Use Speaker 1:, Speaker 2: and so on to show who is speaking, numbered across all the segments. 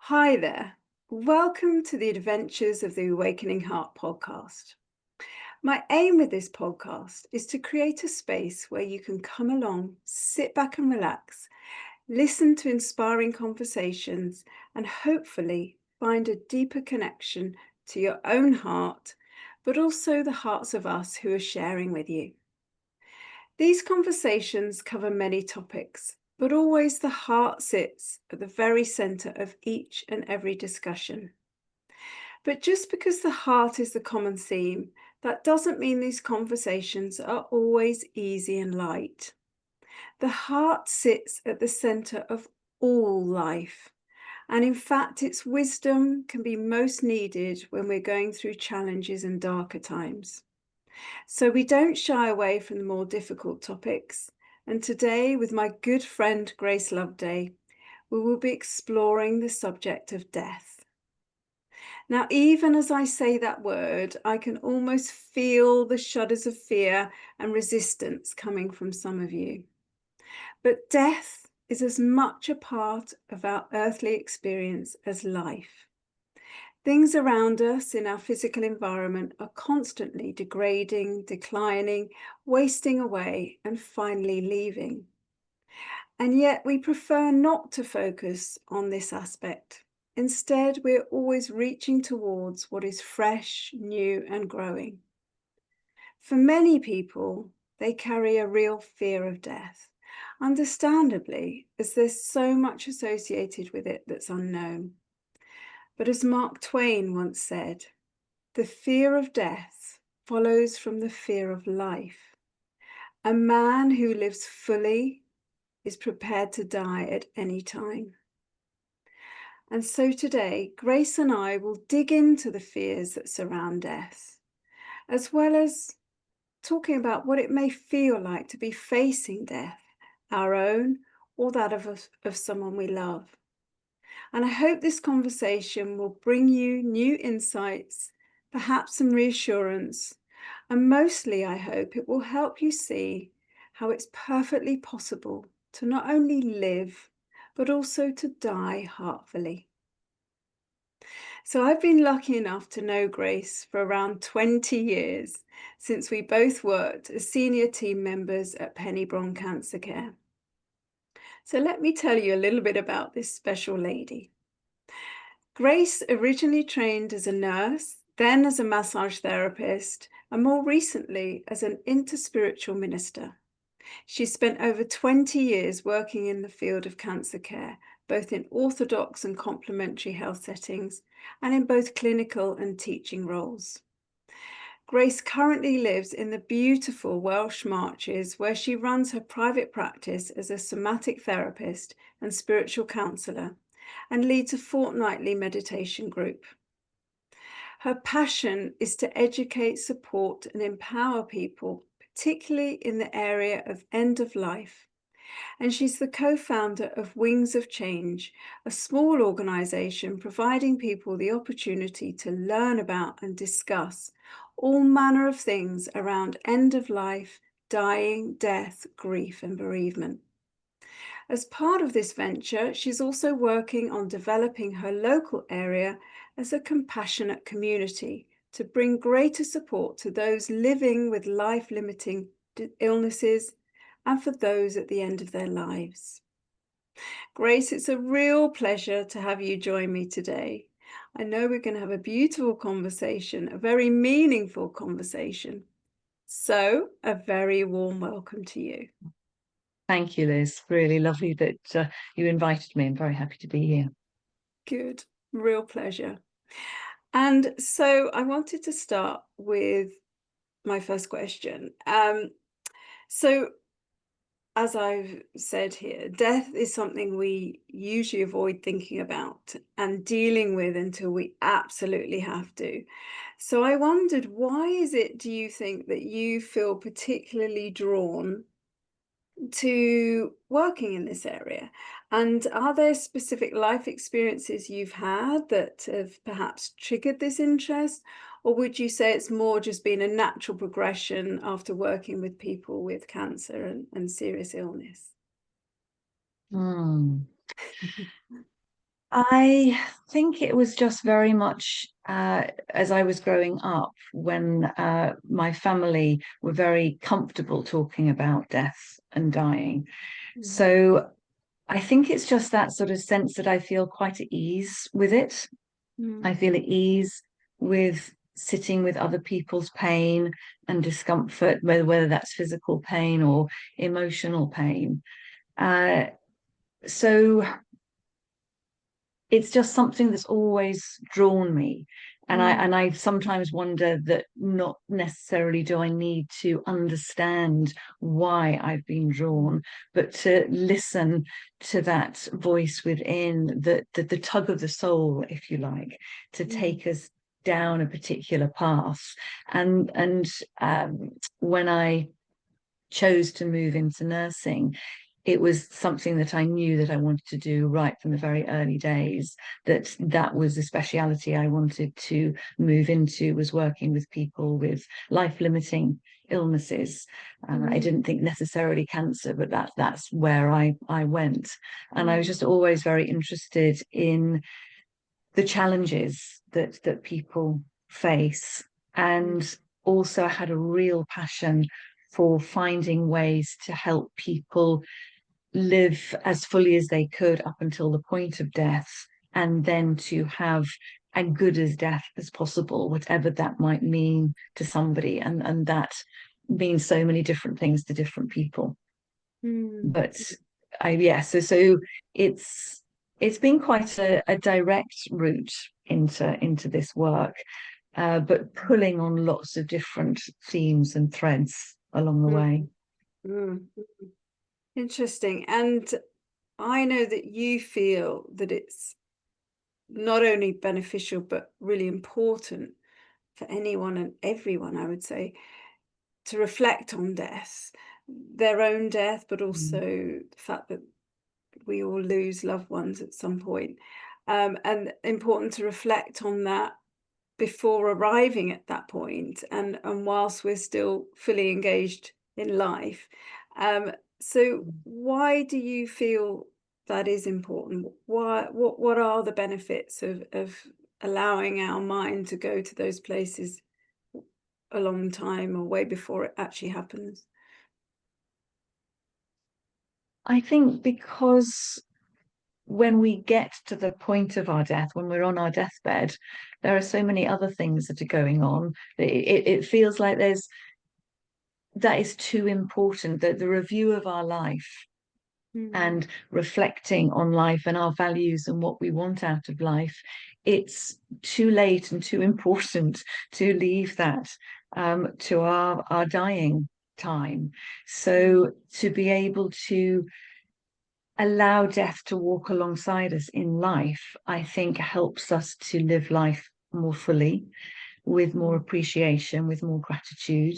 Speaker 1: Hi there. Welcome to the Adventures of the Awakening Heart podcast. My aim with this podcast is to create a space where you can come along, sit back and relax, listen to inspiring conversations, and hopefully find a deeper connection to your own heart, but also the hearts of us who are sharing with you. These conversations cover many topics, but always the heart sits at the very center of each and every discussion. But just because the heart is the common theme, that doesn't mean these conversations are always easy and light. The heart sits at the center of all life, and in fact, its wisdom can be most needed when we're going through challenges and darker times. So we don't shy away from the more difficult topics. And today, with my good friend Grace Loveday, we will be exploring the subject of death. Now, even as I say that word, I can almost feel the shudders of fear and resistance coming from some of you. But death is as much a part of our earthly experience as life. Things around us in our physical environment are constantly degrading, declining, wasting away, and finally leaving. And yet we prefer not to focus on this aspect. Instead, we're always reaching towards what is fresh, new, and growing. For many people, they carry a real fear of death, understandably, as there's so much associated with it that's unknown. But as Mark Twain once said, the fear of death follows from the fear of life. A man who lives fully is prepared to die at any time. And so today, Grace and I will dig into the fears that surround death, as well as talking about what it may feel like to be facing death, our own or that of someone we love. And I hope this conversation will bring you new insights, perhaps some reassurance, and mostly I hope it will help you see how it's perfectly possible to not only live, but also to die heartfully. So I've been lucky enough to know Grace for around 20 years, since we both worked as senior team members at Penny Cancer Care. So let me tell you a little bit about this special lady. Grace originally trained as a nurse, then as a massage therapist, and more recently as an interspiritual minister. She spent over 20 years working in the field of cancer care, both in orthodox and complementary health settings, and in both clinical and teaching roles. Grace currently lives in the beautiful Welsh Marches, where she runs her private practice as a somatic therapist and spiritual counsellor, and leads a fortnightly meditation group. Her passion is to educate, support, and empower people, particularly in the area of end of life. And she's the co-founder of Wings of Change, a small organisation providing people the opportunity to learn about and discuss all manner of things around end of life, dying, death, grief, and bereavement. As part of this venture, she's also working on developing her local area as a compassionate community to bring greater support to those living with life-limiting illnesses and for those at the end of their lives. Grace, it's a real pleasure to have you join me today. I know we're going to have a beautiful conversation, a very meaningful conversation. So, a very warm welcome to you.
Speaker 2: Thank you, Liz. Really lovely that you invited me. I'm very happy to be here.
Speaker 1: Good. Real pleasure. And so I wanted to start with my first question. So as I've said here, death is something we usually avoid thinking about and dealing with until we absolutely have to. So I wondered, why is it, do you think, that you feel particularly drawn to working in this area? And are there specific life experiences you've had that have perhaps triggered this interest? Or would you say it's more just been a natural progression after working with people with cancer and serious illness?
Speaker 2: I think it was just very much as I was growing up when my family were very comfortable talking about death and dying. So I think it's just that sort of sense that I feel quite at ease with it.
Speaker 1: Mm.
Speaker 2: I feel at ease with sitting with other people's pain and discomfort, whether that's physical pain or emotional pain. Uh, so it's just something that's always drawn me. And I sometimes wonder that not necessarily do I need to understand why I've been drawn, but to listen to that voice within, the tug of the soul, if you like, to take us down a particular path. And when I chose to move into nursing, it was something that I knew that I wanted to do right from the very early days, that was the speciality I wanted to move into, was working with people with life-limiting illnesses. I didn't think necessarily cancer, but that's where I went. And I was just always very interested in the challenges that people face, and also had a real passion for finding ways to help people live as fully as they could up until the point of death, and then to have as good as death as possible, whatever that might mean to somebody. And that means so many different things to different people. But so it's been quite a direct route into this work, but pulling on lots of different themes and threads along the way.
Speaker 1: Mm. Interesting. And I know that you feel that it's not only beneficial, but really important for anyone and everyone, I would say, to reflect on death, their own death, but also the fact that we all lose loved ones at some point. And important to reflect on that before arriving at that point, and whilst we're still fully engaged in life. So why do you feel that is important? What are the benefits of allowing our mind to go to those places a long time or way before it actually happens?
Speaker 2: I think because when we get to the point of our death, when we're on our deathbed, there are so many other things that are going on. It feels like that is too important, that the review of our life and reflecting on life and our values and what we want out of life, it's too late and too important to leave that to our dying time. So to be able to allow death to walk alongside us in life, I think helps us to live life more fully, with more appreciation, with more gratitude,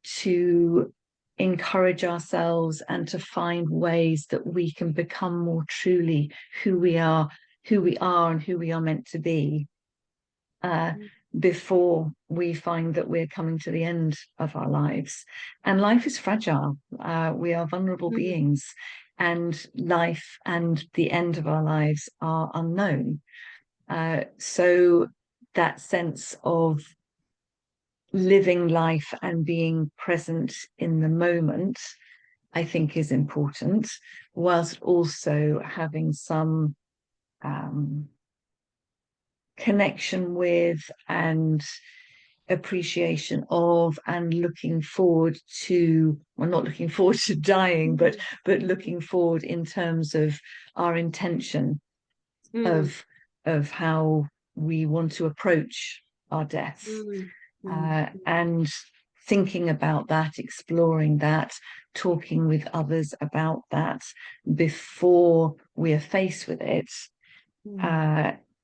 Speaker 2: to encourage ourselves and to find ways that we can become more truly who we are, and who we are meant to be, before we find that we're coming to the end of our lives. And life is fragile. We are vulnerable beings, and life and the end of our lives are unknown. So that sense of living life and being present in the moment, I think, is important, whilst also having some connection with and appreciation of and looking forward to, well, not looking forward to dying, but looking forward in terms of our intention of how we want to approach our death, and thinking about that, exploring that, talking with others about that before we are faced with it,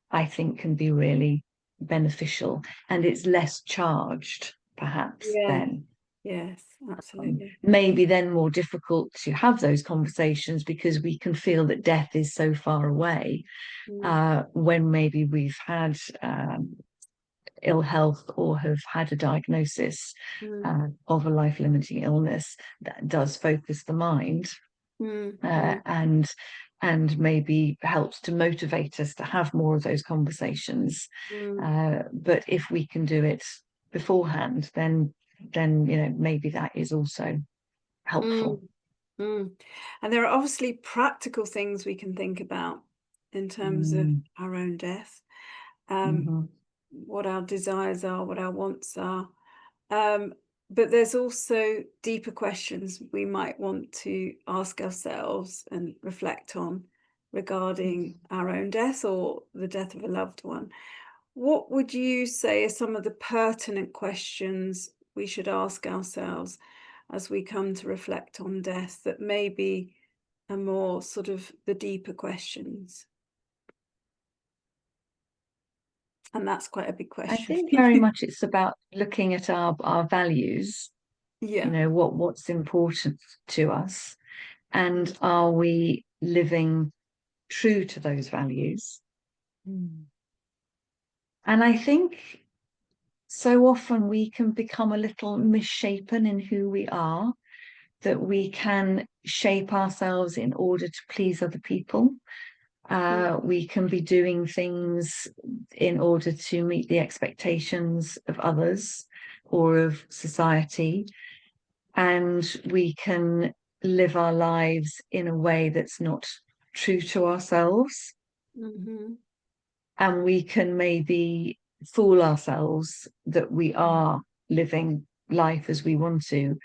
Speaker 2: I think can be really beneficial, and it's less charged perhaps
Speaker 1: Yeah.
Speaker 2: then.
Speaker 1: Yes, absolutely.
Speaker 2: Maybe then more difficult to have those conversations because we can feel that death is so far away, when maybe we've had ill health or have had a diagnosis of a life-limiting illness that does focus the mind. And and maybe helps to motivate us to have more of those conversations. But if we can do it beforehand, then maybe that is also helpful.
Speaker 1: And there are obviously practical things we can think about in terms of our own death, what our desires are, what our wants are. But there's also deeper questions we might want to ask ourselves and reflect on regarding our own death or the death of a loved one. What would you say are some of the pertinent questions we should ask ourselves as we come to reflect on death that maybe are more sort of the deeper questions? And that's quite a big question.
Speaker 2: I think very much it's about looking at our values,
Speaker 1: Yeah.
Speaker 2: what's important to us, and are we living true to those values? And I think so often we can become a little misshapen in who we are, that we can shape ourselves in order to please other people. We can be doing things in order to meet the expectations of others or of society. And we can live our lives in a way that's not true to ourselves. And we can maybe fool ourselves that we are living life as we want to,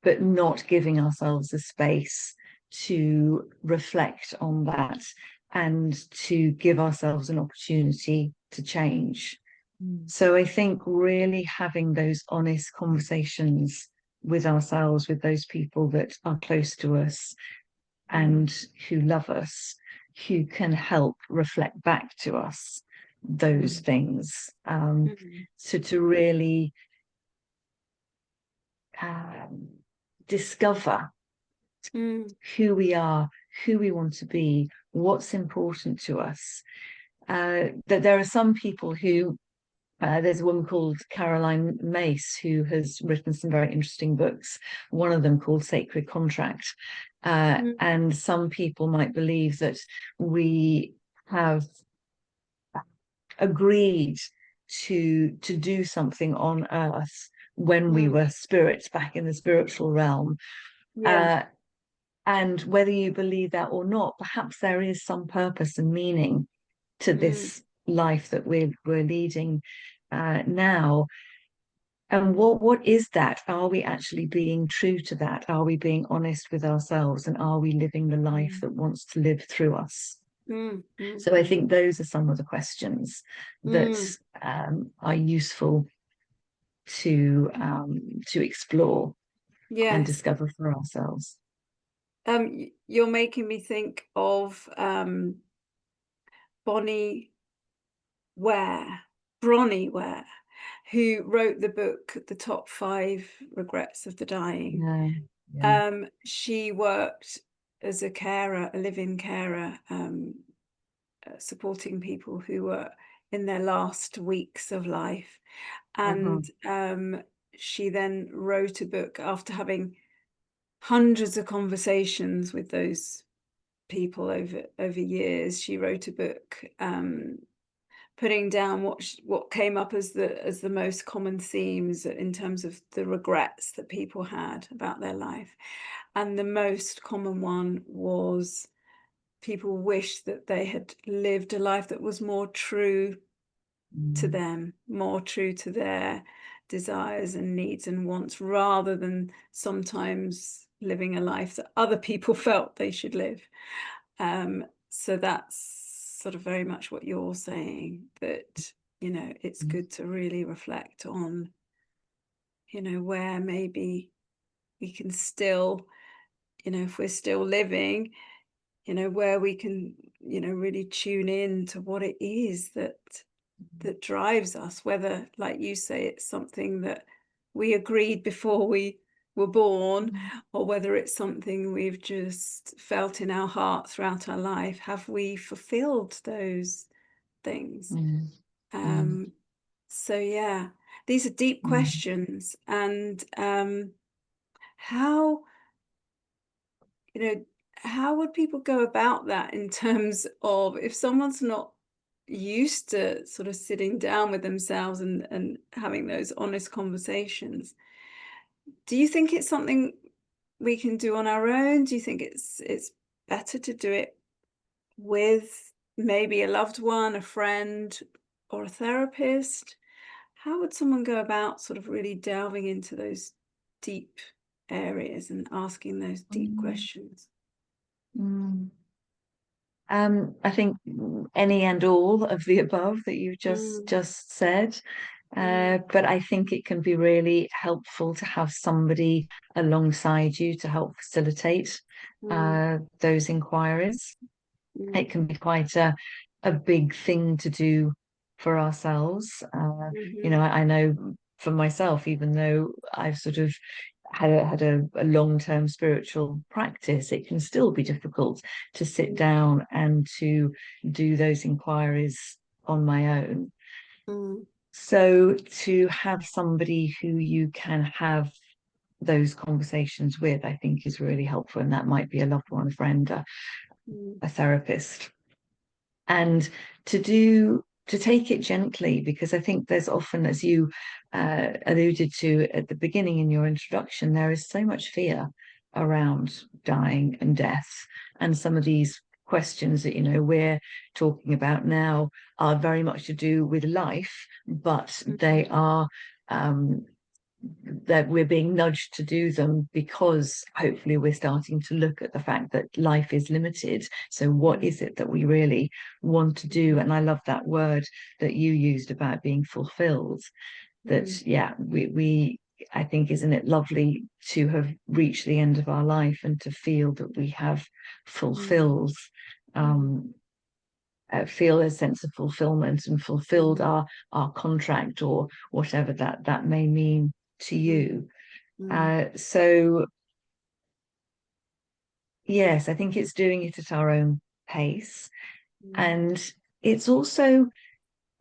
Speaker 2: but not giving ourselves a space to reflect on that and to give ourselves an opportunity to change. So I think really having those honest conversations with ourselves, with those people that are close to us and who love us, who can help reflect back to us those things. So to really discover who we are, who we want to be, what's important to us. That there are some people who, there's a woman called Caroline Mace who has written some very interesting books, one of them called Sacred Contract. And some people might believe that we have agreed to do something on earth when we were spirits back in the spiritual realm. And whether you believe that or not, perhaps there is some purpose and meaning to this life that we're leading now. And what is that? Are we actually being true to that? Are we being honest with ourselves? And are we living the life that wants to live through us? So I think those are some of the questions that are useful to explore and discover for ourselves.
Speaker 1: You're making me think of Bronnie Ware, who wrote the book, The Top 5 Regrets of the Dying. She worked as a carer, a live-in carer, supporting people who were in their last weeks of life. And she then wrote a book after having hundreds of conversations with those people over years. She wrote a book putting down what came up as the most common themes in terms of the regrets that people had about their life. And the most common one was people wished that they had lived a life that was more true to them, more true to their desires and needs and wants, rather than sometimes living a life that other people felt they should live. So that's sort of very much what you're saying, that, it's good to really reflect on, where maybe we can still, if we're still living, where we can, really tune in to what it is that drives us, whether, like you say, it's something that we agreed before we were born, or whether it's something we've just felt in our heart throughout our life. Have we fulfilled those things? So yeah, these are deep questions. And how how would people go about that in terms of if someone's not used to sort of sitting down with themselves and having those honest conversations? Do you think it's something we can do on our own? Do you think it's better to do it with maybe a loved one, a friend, or a therapist? How would someone go about sort of really delving into those deep areas and asking those deep
Speaker 2: Mm,
Speaker 1: questions?
Speaker 2: mm. I think any and all of the above that you've
Speaker 1: Mm,
Speaker 2: just said.
Speaker 1: mm,
Speaker 2: But I think it can be really helpful to have somebody alongside you to help facilitate
Speaker 1: mm,
Speaker 2: those inquiries.
Speaker 1: mm,
Speaker 2: It can be quite a big thing to do for ourselves.
Speaker 1: mhm,
Speaker 2: I know for myself, even though I've sort of had a long-term spiritual practice, it can still be difficult to sit
Speaker 1: mm,
Speaker 2: down and to do those inquiries on my own.
Speaker 1: mm,
Speaker 2: So to have somebody who you can have those conversations with, I think is really helpful. And that might be a loved one, a friend,
Speaker 1: mm,
Speaker 2: a therapist. And to take it gently, because I think there's often, as you alluded to at the beginning in your introduction, there is so much fear around dying and death, and some of these questions that we're talking about now are very much to do with life, but
Speaker 1: mhm,
Speaker 2: they are that we're being nudged to do them because hopefully we're starting to look at the fact that life is limited. So what
Speaker 1: mm,
Speaker 2: is it that we really want to do? And I love that word that you used about being fulfilled.
Speaker 1: mm,
Speaker 2: That, yeah, we I think, isn't it lovely to have reached the end of our life and to feel that we have
Speaker 1: mm,
Speaker 2: fulfilled
Speaker 1: mm,
Speaker 2: um feel a sense of fulfillment and fulfilled
Speaker 1: mm,
Speaker 2: our contract, or whatever that may mean to
Speaker 1: mm,
Speaker 2: you.
Speaker 1: mm,
Speaker 2: So yes, I think it's doing it at our own pace.
Speaker 1: mm,
Speaker 2: And it's also,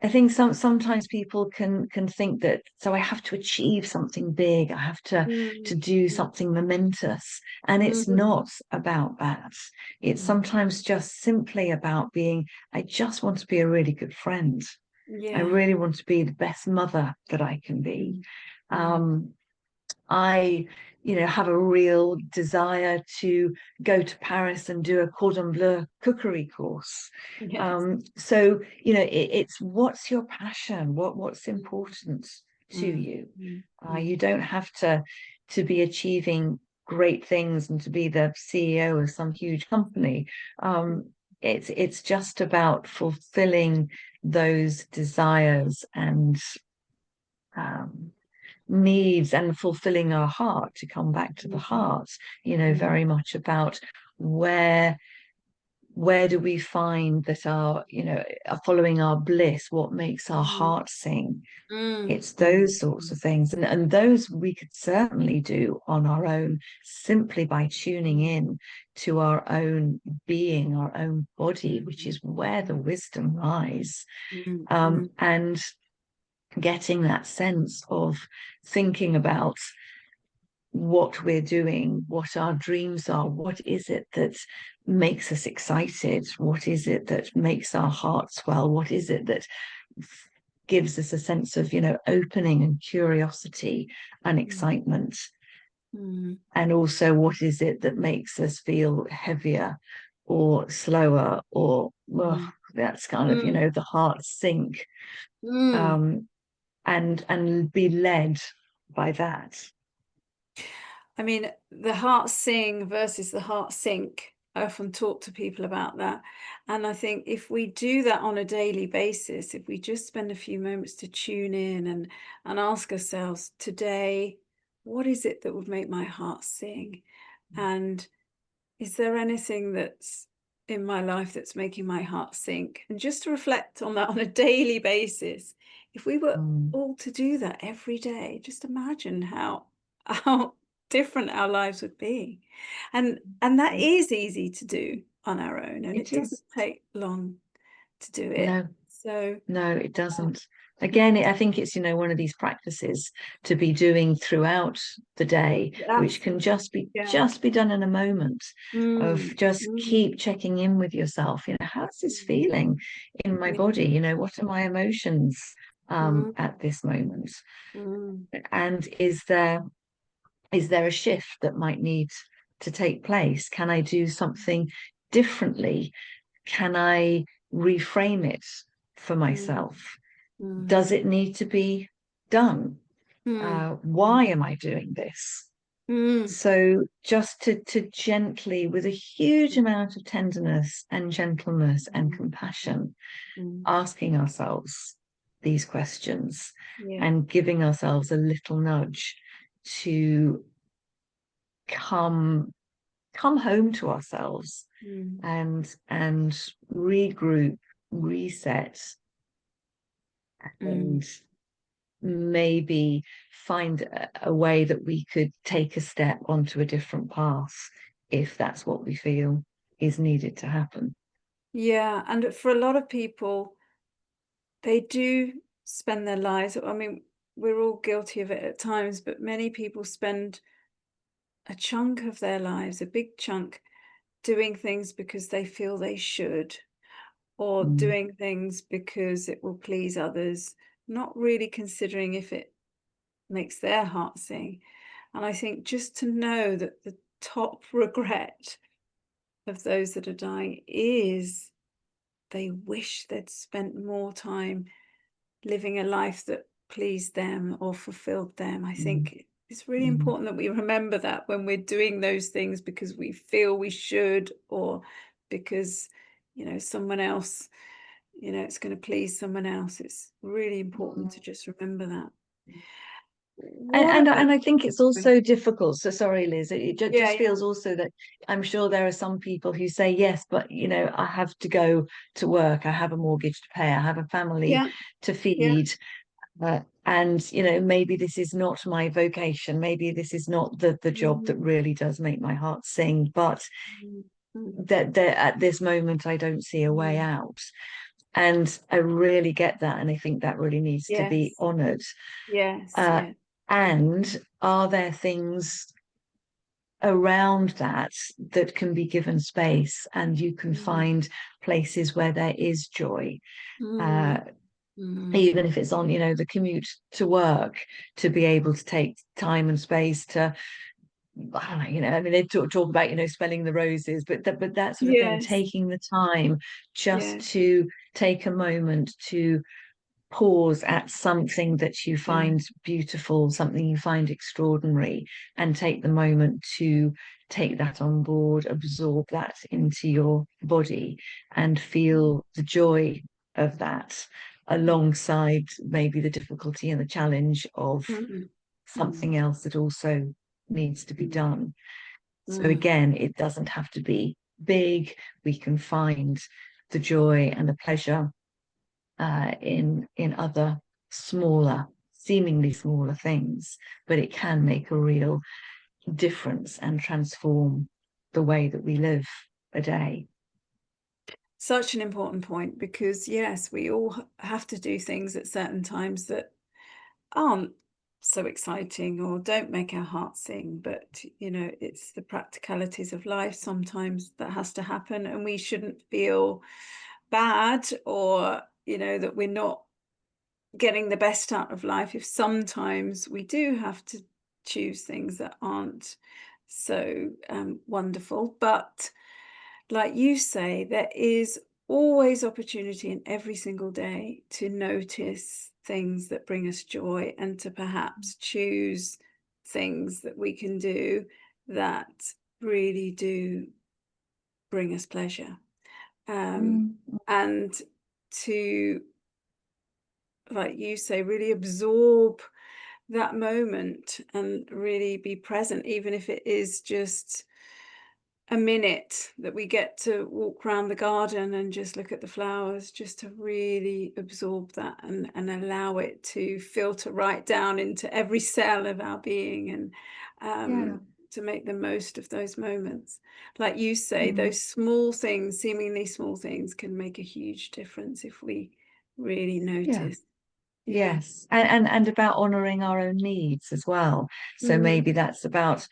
Speaker 2: I think sometimes people can think that, so I have to achieve something big, I have to
Speaker 1: mm,
Speaker 2: do
Speaker 1: mm,
Speaker 2: something momentous. And it's
Speaker 1: mhm,
Speaker 2: not about that. It's
Speaker 1: mm.
Speaker 2: sometimes just simply about being, I just want to be a really good friend. I
Speaker 1: Yeah.
Speaker 2: really want to be the best mother that I can be.
Speaker 1: Mm, mm,
Speaker 2: Um, I, have a real desire to go to Paris and do a cordon bleu cookery course.
Speaker 1: yes.
Speaker 2: So, it's what's your passion? What's
Speaker 1: Mm,
Speaker 2: important to
Speaker 1: mm,
Speaker 2: you?
Speaker 1: mm,
Speaker 2: You
Speaker 1: mm,
Speaker 2: don't have to be achieving great things and to be the CEO of some huge company.
Speaker 1: mm,
Speaker 2: It's just about fulfilling those desires and um, needs, and fulfilling our heart, to come back to the
Speaker 1: mhm,
Speaker 2: heart,
Speaker 1: mm,
Speaker 2: very much about where do we find that are following our bliss, what makes our
Speaker 1: mm,
Speaker 2: heart sing.
Speaker 1: mm,
Speaker 2: It's
Speaker 1: mm,
Speaker 2: those sorts
Speaker 1: mm,
Speaker 2: of things, and those we could certainly do on our own, simply by tuning
Speaker 1: mm,
Speaker 2: in to our own being, our own body, which
Speaker 1: mm,
Speaker 2: is where the wisdom lies.
Speaker 1: mm, mm,
Speaker 2: And getting that sense of thinking about what we're doing, what our dreams are, what is it that makes us excited, what is it that makes our hearts swell, what is it that gives us a sense of, opening and curiosity and
Speaker 1: mm,
Speaker 2: excitement,
Speaker 1: mm,
Speaker 2: and also what is it that makes us feel heavier or slower, or
Speaker 1: mm,
Speaker 2: that's kind of,
Speaker 1: mm,
Speaker 2: the heart sink,
Speaker 1: mm.
Speaker 2: um, and be led by that.
Speaker 1: I mean, the heart sing versus the heart sink. I often talk to people about that. And I think if we do that on a daily basis, if we just spend a few moments to tune in and ask ourselves today, what is it that would make my heart sing? And is there anything that's in my life that's making my heart sink? And just to reflect on that on a daily basis, if we were
Speaker 2: Mm.
Speaker 1: all to do that every day, just imagine how different our lives would be. And that
Speaker 2: It,
Speaker 1: is easy to do on our own, and
Speaker 2: it
Speaker 1: it doesn't
Speaker 2: is.
Speaker 1: take long to do it.
Speaker 2: No,
Speaker 1: So
Speaker 2: no, it
Speaker 1: uh,
Speaker 2: doesn't. again, I think it's, one of these practices to be doing throughout the day, which can just be done in a moment of just keep checking in with yourself. How's this feeling in my body? What are my emotions at this moment? And is there a shift that might need to take place? Can I do something differently? Can I reframe it for myself? Does it need to be done? Why am I doing this? So just to gently, with a huge amount of tenderness and gentleness and compassion, asking ourselves these questions and giving ourselves a little nudge to come home to ourselves and regroup, reset, and maybe find a way that we could take a step onto a different path if that's what we feel is needed to happen.
Speaker 1: Yeah, and for a lot of people, they do spend their lives, I mean, we're all guilty of it at times, but many people spend a chunk of their lives, a big chunk, doing things because they feel they should, or doing things because it will please others, not really considering if it makes their heart sing. And I think just to know that the top regret of those that are dying is they wish they'd spent more time living a life that pleased them or fulfilled them. I think it's really important that we remember that when we're doing those things because we feel we should, or because, someone else, it's going to please someone else. It's really important to just remember that.
Speaker 2: And I think it's also difficult. So sorry, Liz, it just feels
Speaker 1: Yeah.
Speaker 2: also that I'm sure there are some people who say, yes, but I have to go to work, I have a mortgage to pay, I have a family to feed. And maybe this is not my vocation, maybe this is not the job that really does make my heart sing, but that at this moment I don't see a way out. And I really get that, and I think that really needs to be honored. And are there things around that can be given space, and you can find places where there is joy, even if it's on the commute to work, to be able to take time and space to, I don't know, I mean, they talk about smelling the roses, but that sort of thing, taking the time just to take a moment to pause at something that you find beautiful, something you find extraordinary, and take the moment to take that on board, absorb that into your body, and feel the joy of that alongside maybe the difficulty and the challenge of something else that also needs to be done. So again, it doesn't have to be big. We can find the joy and the pleasure in other seemingly smaller things, but it can make a real difference and transform the way that we live a day.
Speaker 1: Such an important point, because yes, we all have to do things at certain times that aren't so exciting or don't make our hearts sing, but it's the practicalities of life sometimes that has to happen, and we shouldn't feel bad or that we're not getting the best out of life if sometimes we do have to choose things that aren't so wonderful. But like you say, there is always opportunity in every single day to notice things that bring us joy, and to perhaps choose things that we can do that really do bring us pleasure, and to, like you say, really absorb that moment and really be present, even if it is just a minute that we get to walk around the garden and just look at the flowers, just to really absorb that and allow it to filter right down into every cell of our being, and to make the most of those moments. Like you say, those small things, seemingly small things, can make a huge difference if we really notice. Yeah.
Speaker 2: Yes, and about honoring our own needs as well. So maybe that's about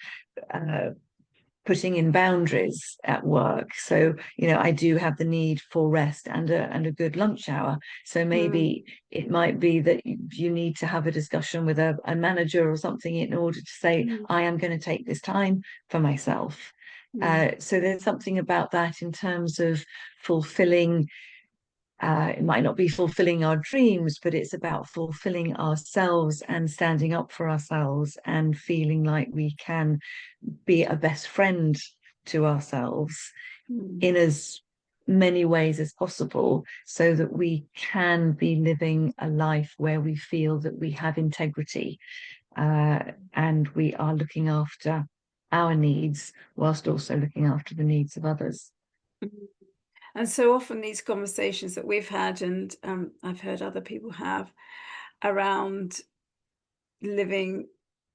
Speaker 2: putting in boundaries at work. So, I do have the need for rest and a good lunch hour. So maybe it might be that you need to have a discussion with a manager or something in order to say, I am going to take this time for myself. So there's something about that in terms of fulfilling. It might not be fulfilling our dreams, but it's about fulfilling ourselves and standing up for ourselves and feeling like we can be a best friend to ourselves in as many ways as possible, so that we can be living a life where we feel that we have integrity, and we are looking after our needs whilst also looking after the needs of others.
Speaker 1: And so often these conversations that we've had, and I've heard other people have, around living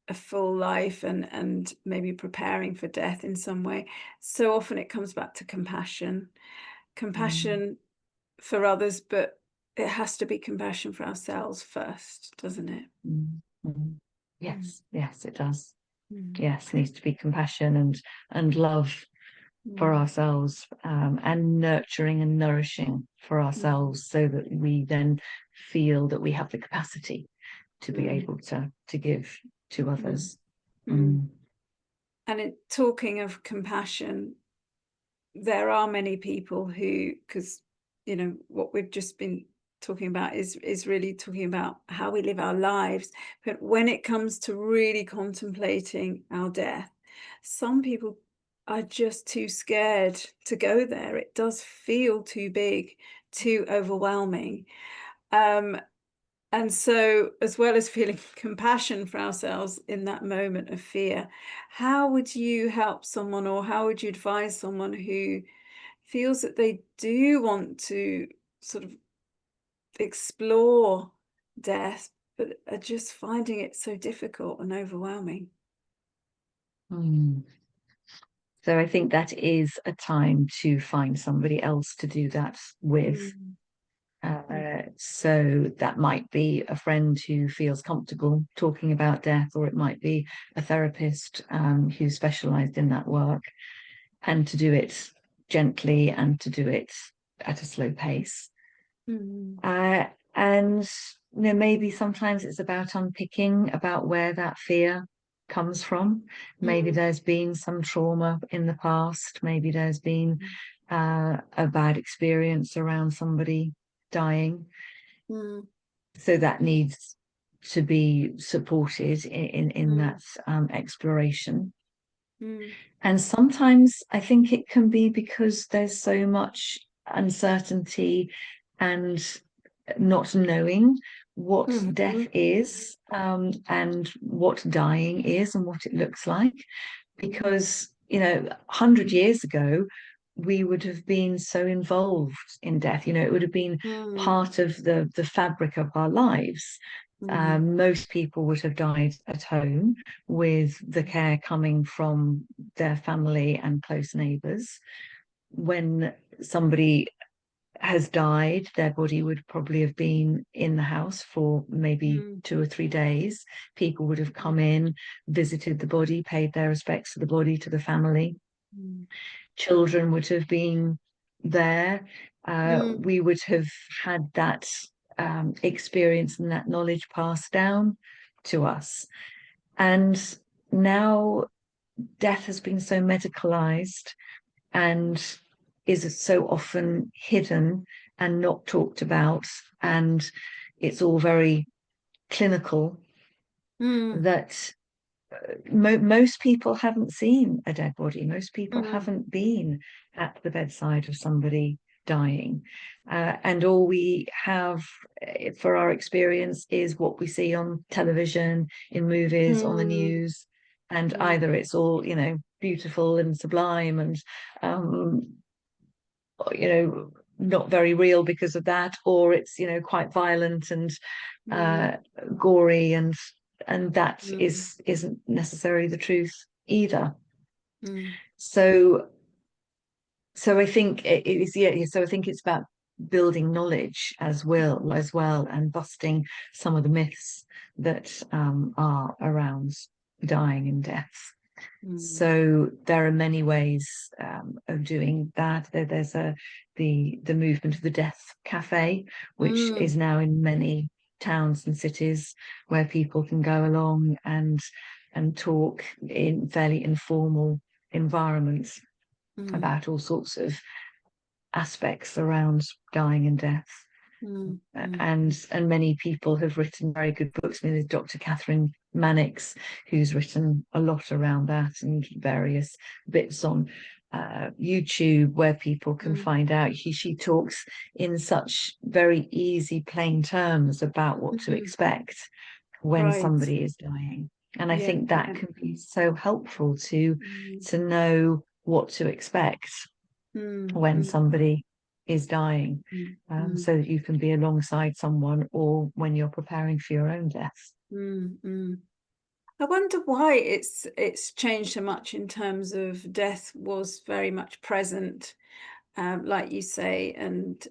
Speaker 1: a full life and maybe preparing for death in some way, so often it comes back to compassion for others, but it has to be compassion for ourselves first, doesn't it?
Speaker 2: Yes, it does. Yes, needs to be compassion and love for ourselves, and nurturing and nourishing for ourselves, so that we then feel that we have the capacity to be able to give to others.
Speaker 1: And talking of compassion, there are many people who, because what we've just been talking about is really talking about how we live our lives, but when it comes to really contemplating our death, some people are just too scared to go there. It does feel too big, too overwhelming. And so, as well as feeling compassion for ourselves in that moment of fear, how would you help someone, or how would you advise someone who feels that they do want to sort of explore death, but are just finding it so difficult and overwhelming?
Speaker 2: So I think that is a time to find somebody else to do that with. So that might be a friend who feels comfortable talking about death, or it might be a therapist who's specialized in that work, and to do it gently and to do it at a slow pace. And maybe sometimes it's about unpicking about where that fear comes from. Maybe there's been some trauma in the past. Maybe there's been a bad experience around somebody dying. So that needs to be supported in that exploration. And sometimes I think it can be because there's so much uncertainty and not knowing what death is, and what dying is and what it looks like. Because 100 years ago we would have been so involved in death. It would have been part of the fabric of our lives. Most people would have died at home, with the care coming from their family and close neighbours. When somebody has died, their body would probably have been in the house for maybe 2 or 3 days. People would have come in, visited the body, paid their respects to the body, to the family. Children would have been there. We would have had that experience and that knowledge passed down to us. And now death has been so medicalized and is so often hidden and not talked about, and it's all very clinical, that most people haven't seen a dead body. Most people haven't been at the bedside of somebody dying, and all we have for our experience is what we see on television, in movies, on the news, and either it's all beautiful and sublime and not very real because of that, or it's quite violent and gory, and that isn't necessarily the truth either. So I think it is, so I think it's about building knowledge as well, and busting some of the myths that are around dying and death. So there are many ways of doing that. There's the movement of the Death Cafe, which is now in many towns and cities, where people can go along and talk in fairly informal environments about all sorts of aspects around dying and death. And many people have written very good books. I mean, there's Dr. Catherine Mannix, who's written a lot around that, and various bits on YouTube where people can find out. She talks in such very easy, plain terms about what to expect when somebody is dying. And I think that can be so helpful to know what to expect when somebody is dying, so that you can be alongside someone, or when you're preparing for your own death.
Speaker 1: I wonder why it's changed so much in terms of death was very much present, like you say, and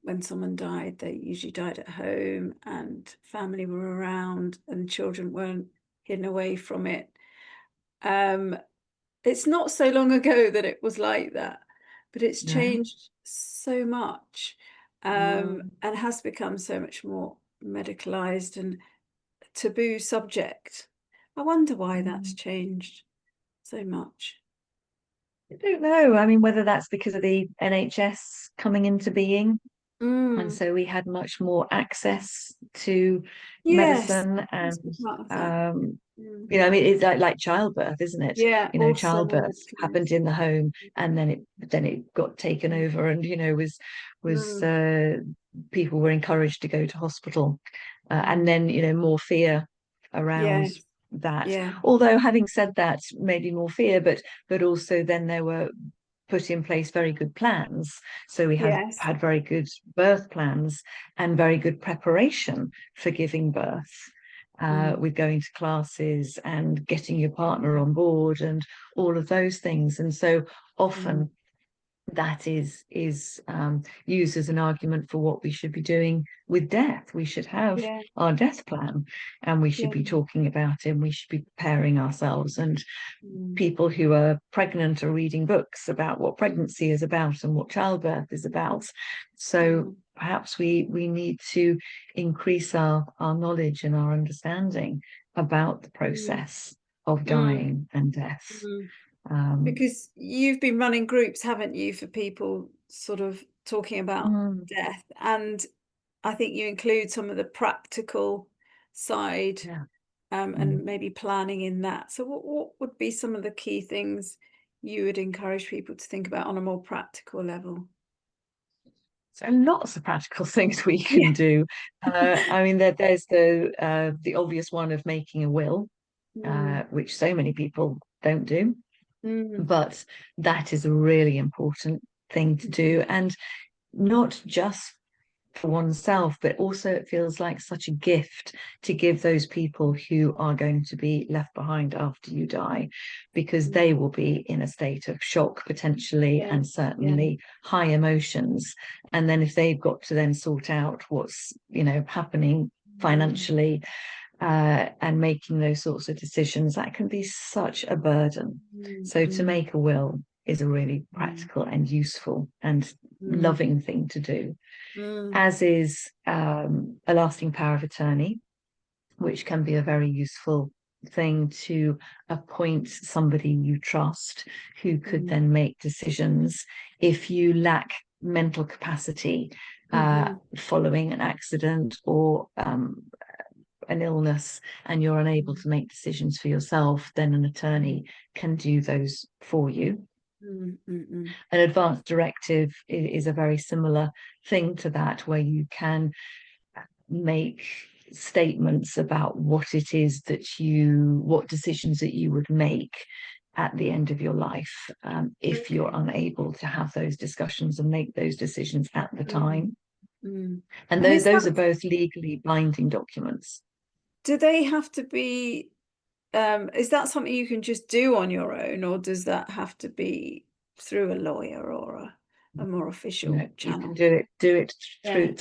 Speaker 1: when someone died, they usually died at home and family were around and children weren't hidden away from it. It's not so long ago that it was like that, but it's changed so much, and has become so much more medicalized and taboo subject. I wonder why that's changed so much.
Speaker 2: I don't know. I mean, whether that's because of the NHS coming into being, and so we had much more access to medicine, and you know, I mean, it's like childbirth, isn't it?
Speaker 1: Yeah,
Speaker 2: You know,
Speaker 1: also
Speaker 2: childbirth happened in the home, and then it got taken over, and you know, was people were encouraged to go to hospital, and then you know, more fear around that. Although, having said that, maybe more fear, but also then there were put in place very good plans. So we had very good birth plans and very good preparation for giving birth, with going to classes and getting your partner on board and all of those things. And so often that is used as an argument for what we should be doing with death. We should have our death plan, and we should be talking about it, and we should be preparing ourselves. And people who are pregnant are reading books about what pregnancy is about and what childbirth is about. So perhaps we need to increase our knowledge and our understanding about the process of dying and death.
Speaker 1: Because you've been running groups, haven't you, for people sort of talking about death, and I think you include some of the practical side, and maybe planning in that. So what would be some of the key things you would encourage people to think about on a more practical level?
Speaker 2: So lots of practical things we can do. I mean, there's the obvious one of making a will, which so many people don't do. But that is a really important thing to do, and not just for oneself, but also it feels like such a gift to give those people who are going to be left behind after you die, because they will be in a state of shock potentially, and certainly high emotions. And then if they've got to then sort out what's, you know, happening financially, and making those sorts of decisions, that can be such a burden. So to make a will is a really practical and useful and loving thing to do, as is a lasting power of attorney, which can be a very useful thing to appoint somebody you trust who could then make decisions if you lack mental capacity following an accident or an illness, and you're unable to make decisions for yourself. Then an attorney can do those for you. An advance directive is a very similar thing to that, where you can make statements about what it is that what decisions that you would make at the end of your life, if you're unable to have those discussions and make those decisions at the time. And those are both legally binding documents.
Speaker 1: Do they have to be, is that something you can just do on your own, or does that have to be through a lawyer or a more official
Speaker 2: You can
Speaker 1: channel.
Speaker 2: do it
Speaker 1: Yeah.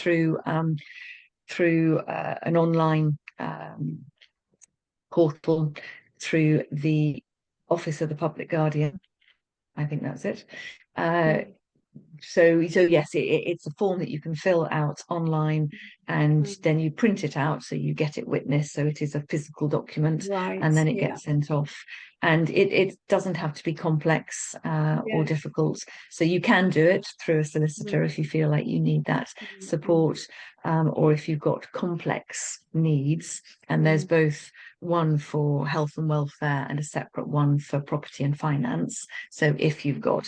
Speaker 2: through an online portal, through the Office of the Public Guardian. I think that's it. So yes, it's a form that you can fill out online, and then you print it out, so you get it witnessed, so it is a physical document,
Speaker 1: Right.
Speaker 2: and then it
Speaker 1: Yeah.
Speaker 2: gets sent off. And it doesn't have to be complex or difficult. So you can do it through a solicitor if you feel like you need that support, or if you've got complex needs. And there's both one for health and welfare and a separate one for property and finance. So if you've got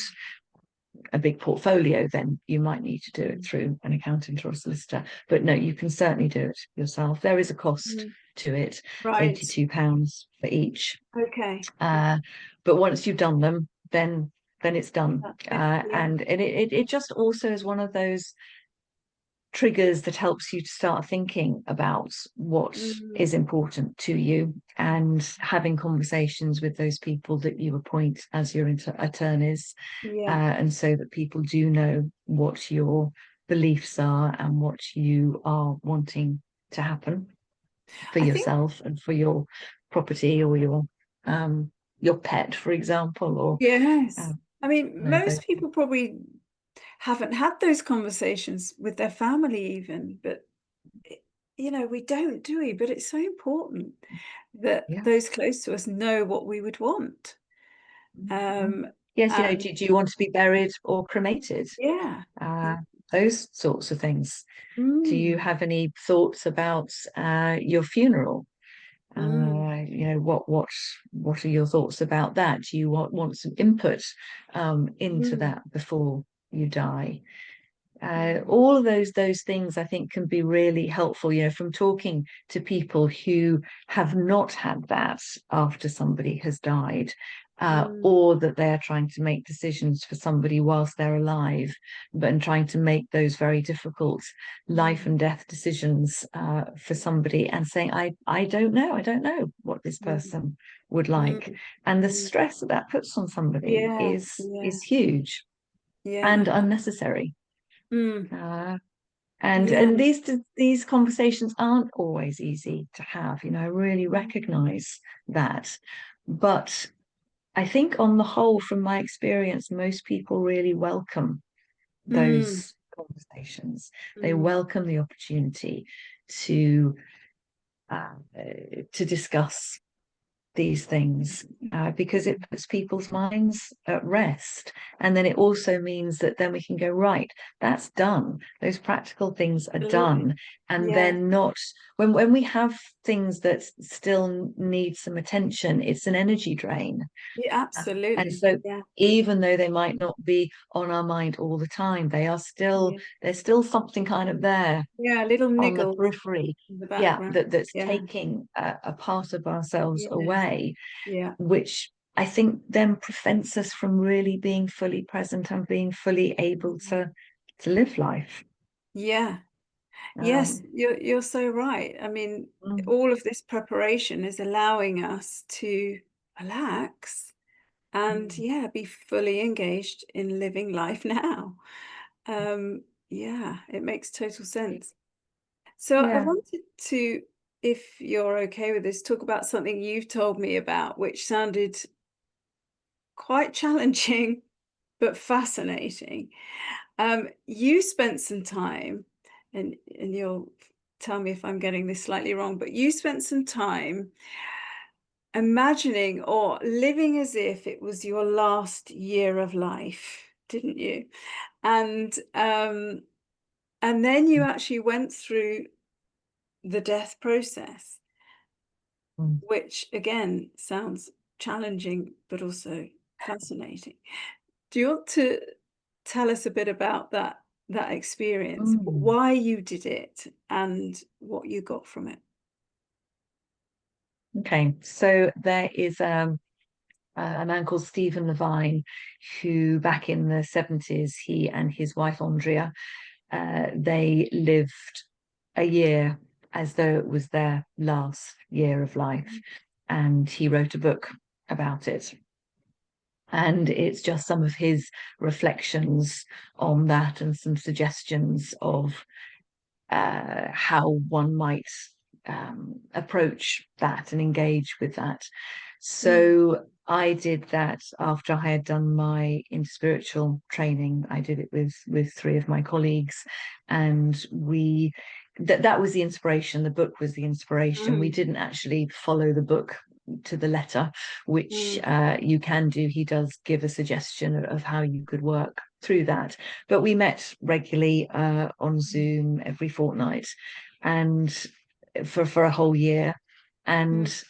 Speaker 2: a big portfolio, then you might need to do it through an accountant or a solicitor. But no, you can certainly do it yourself. There is a cost to it,
Speaker 1: Right.
Speaker 2: £82 for each.
Speaker 1: Okay.
Speaker 2: But once you've done them, then it's done. And it just also is one of those triggers that helps you to start thinking about what is important to you, and having conversations with those people that you appoint as your attorneys, and so that people do know what your beliefs are and what you are wanting to happen for yourself and for your property, or your pet, for example. Or
Speaker 1: yes. I mean, most
Speaker 2: those.
Speaker 1: people probably haven't had those conversations with their family even, but we don't, do we? But it's so important that those close to us know what we would want.
Speaker 2: Yes, do you want to be buried or cremated?
Speaker 1: Yeah.
Speaker 2: Those sorts of things. Do you have any thoughts about your funeral? What are your thoughts about that? Do you want some input into that before you die? All of those things, I think, can be really helpful, from talking to people who have not had that after somebody has died, or that they're trying to make decisions for somebody whilst they're alive, and trying to make those very difficult life and death decisions for somebody, and saying, I don't know what this person would like. And the stress that puts on somebody is huge and unnecessary. And these conversations aren't always easy to have. I really recognize that. But I think on the whole, from my experience, most people really welcome those conversations. They welcome the opportunity to discuss these things, because it puts people's minds at rest. And then it also means that then we can go, right, that's done. Those practical things are done. And then not when we have things that still need some attention, it's an energy drain.
Speaker 1: Absolutely.
Speaker 2: And so even though they might not be on our mind all the time, there's still something kind of there,
Speaker 1: little
Speaker 2: on the
Speaker 1: niggles
Speaker 2: periphery,
Speaker 1: in the background.
Speaker 2: that's taking a part of ourselves away, which I think then prevents us from really being fully present and being fully able to live life.
Speaker 1: Yes, you're so right. I mean, all of this preparation is allowing us to relax and be fully engaged in living life now. It makes total sense. So I wanted to, if you're okay with this, talk about something you've told me about, which sounded quite challenging but fascinating. You spent some time, and you'll tell me if I'm getting this slightly wrong, but you spent some time imagining or living as if it was your last year of life, didn't you? And then you actually went through the death process, which again sounds challenging but also fascinating. Do you want to tell us a bit about that experience, why you did it and what you got from it?
Speaker 2: Okay, so there is a man called Stephen Levine, who back in the 70s, he and his wife Andrea, they lived a year as though it was their last year of life, and he wrote a book about it. And it's just some of his reflections on that and some suggestions of how one might approach that and engage with that. So I did that after I had done my interspiritual training. I did it with three of my colleagues, and that was the inspiration. The book was the inspiration. We didn't actually follow the book to the letter, which you can do. He does give a suggestion of how you could work through that, but we met regularly on Zoom every fortnight, and for a whole year, and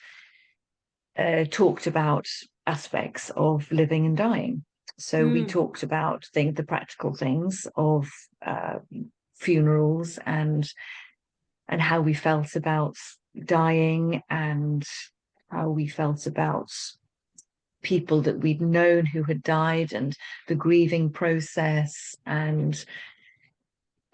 Speaker 2: talked about aspects of living and dying. So we talked about the practical things of funerals and how we felt about dying, and how we felt about people that we'd known who had died, and the grieving process, and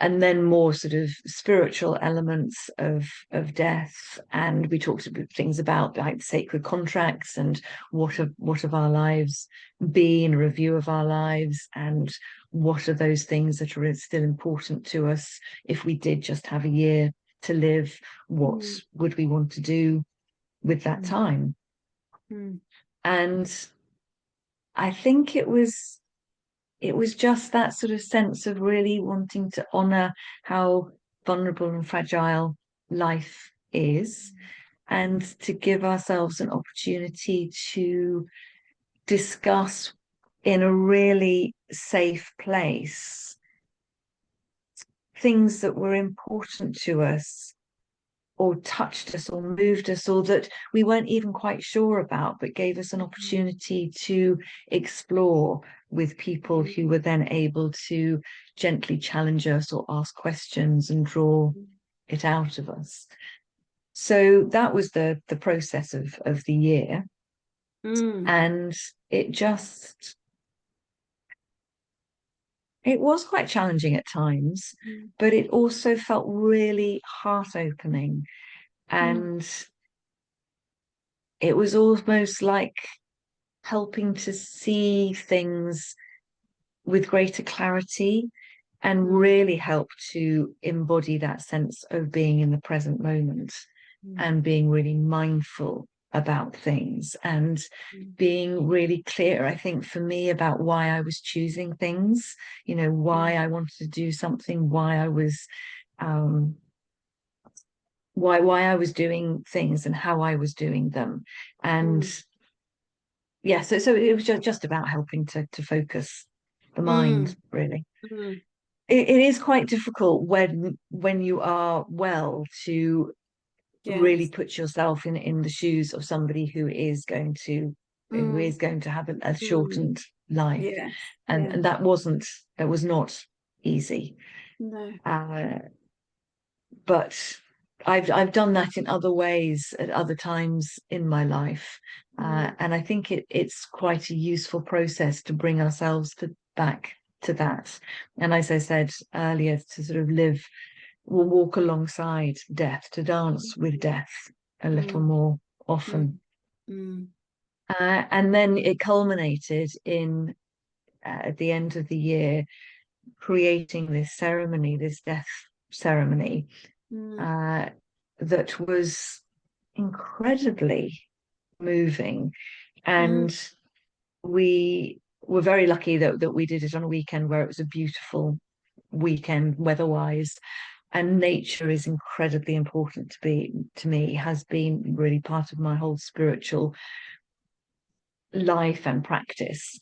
Speaker 2: then more sort of spiritual elements of death. And we talked about things about like sacred contracts and what have our lives been, a review of our lives, and what are those things that are still important to us. If we did just have a year to live, what would we want to do with that time? And I think it was just that sort of sense of really wanting to honor how vulnerable and fragile life is, and to give ourselves an opportunity to discuss in a really safe place things that were important to us, or touched us, or moved us, or that we weren't even quite sure about, but gave us an opportunity to explore with people who were then able to gently challenge us or ask questions and draw it out of us. So that was the process of the year. And it was quite challenging at times, but it also felt really heart-opening. And it was almost like helping to see things with greater clarity, and really help to embody that sense of being in the present moment, and being really mindful about things, and being really clear, I think, for me, about why I was choosing things, why I wanted to do something, why I was why I was doing things and how I was doing them. And so it was just about helping to focus the mind, really. It is quite difficult when you are well to really put yourself in the shoes of somebody who is going to have a shortened life. And that was not easy. But I've done that in other ways at other times in my life, and I think it's quite a useful process to bring ourselves back to that. And as I said earlier, to sort of walk alongside death, to dance with death a little more often. And then it culminated in at the end of the year, creating this ceremony, this death ceremony, that was incredibly moving. And we were very lucky that we did it on a weekend where it was a beautiful weekend weather-wise, and nature is incredibly important to me, has been really part of my whole spiritual life and practice.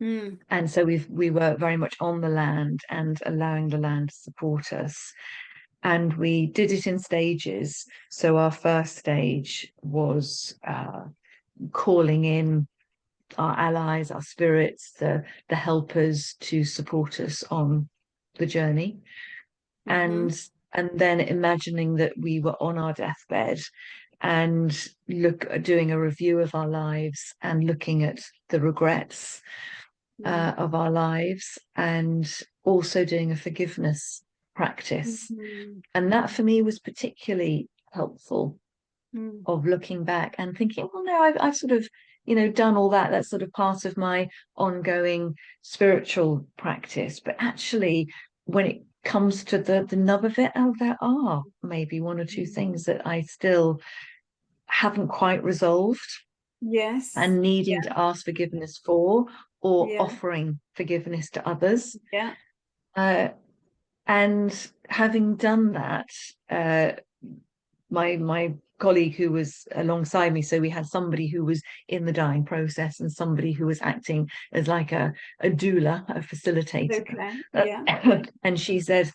Speaker 2: And so we were very much on the land and allowing the land to support us. And we did it in stages. So our first stage was calling in our allies, our spirits, the helpers to support us on the journey. And then imagining that we were on our deathbed, and doing a review of our lives, and looking at the regrets of our lives, and also doing a forgiveness practice. And that for me was particularly helpful, of looking back and thinking, well, no, I've sort of done all that. That's sort of part of my ongoing spiritual practice. But actually, when it comes to the nub of it, there are maybe one or two things that I still haven't quite resolved,
Speaker 1: Yes.
Speaker 2: and needing to ask forgiveness for, or
Speaker 1: Yeah.
Speaker 2: offering forgiveness to others.
Speaker 1: Yeah.
Speaker 2: And having done that, my colleague who was alongside me, so we had somebody who was in the dying process and somebody who was acting as like a doula, a facilitator.
Speaker 1: Okay. Yeah.
Speaker 2: And she said,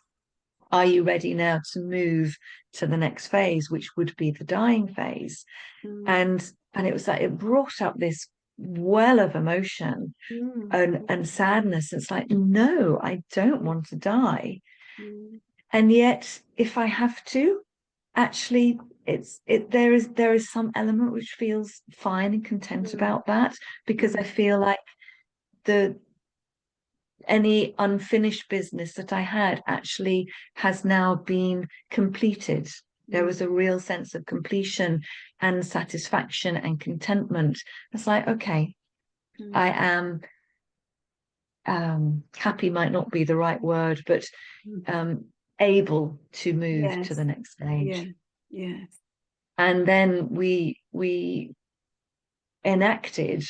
Speaker 2: are you ready now to move to the next phase, which would be the dying phase? And it was like, it brought up this well of emotion and sadness. It's like, no, I don't want to die. And yet, if I have to, actually, there is some element which feels fine and content about that, because I feel like any unfinished business that I had actually has now been completed. There was a real sense of completion and satisfaction and contentment. It's like, okay, I am happy might not be the right word, but able to move to the next stage.
Speaker 1: Yes.
Speaker 2: And then we enacted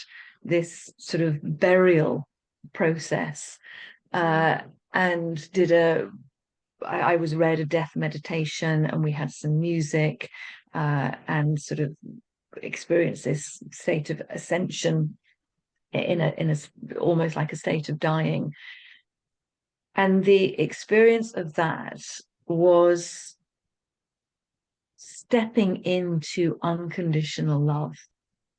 Speaker 2: this sort of burial process, and I was read a death meditation, and we had some music, and sort of experienced this state of ascension in a almost like a state of dying. And the experience of that was stepping into unconditional love.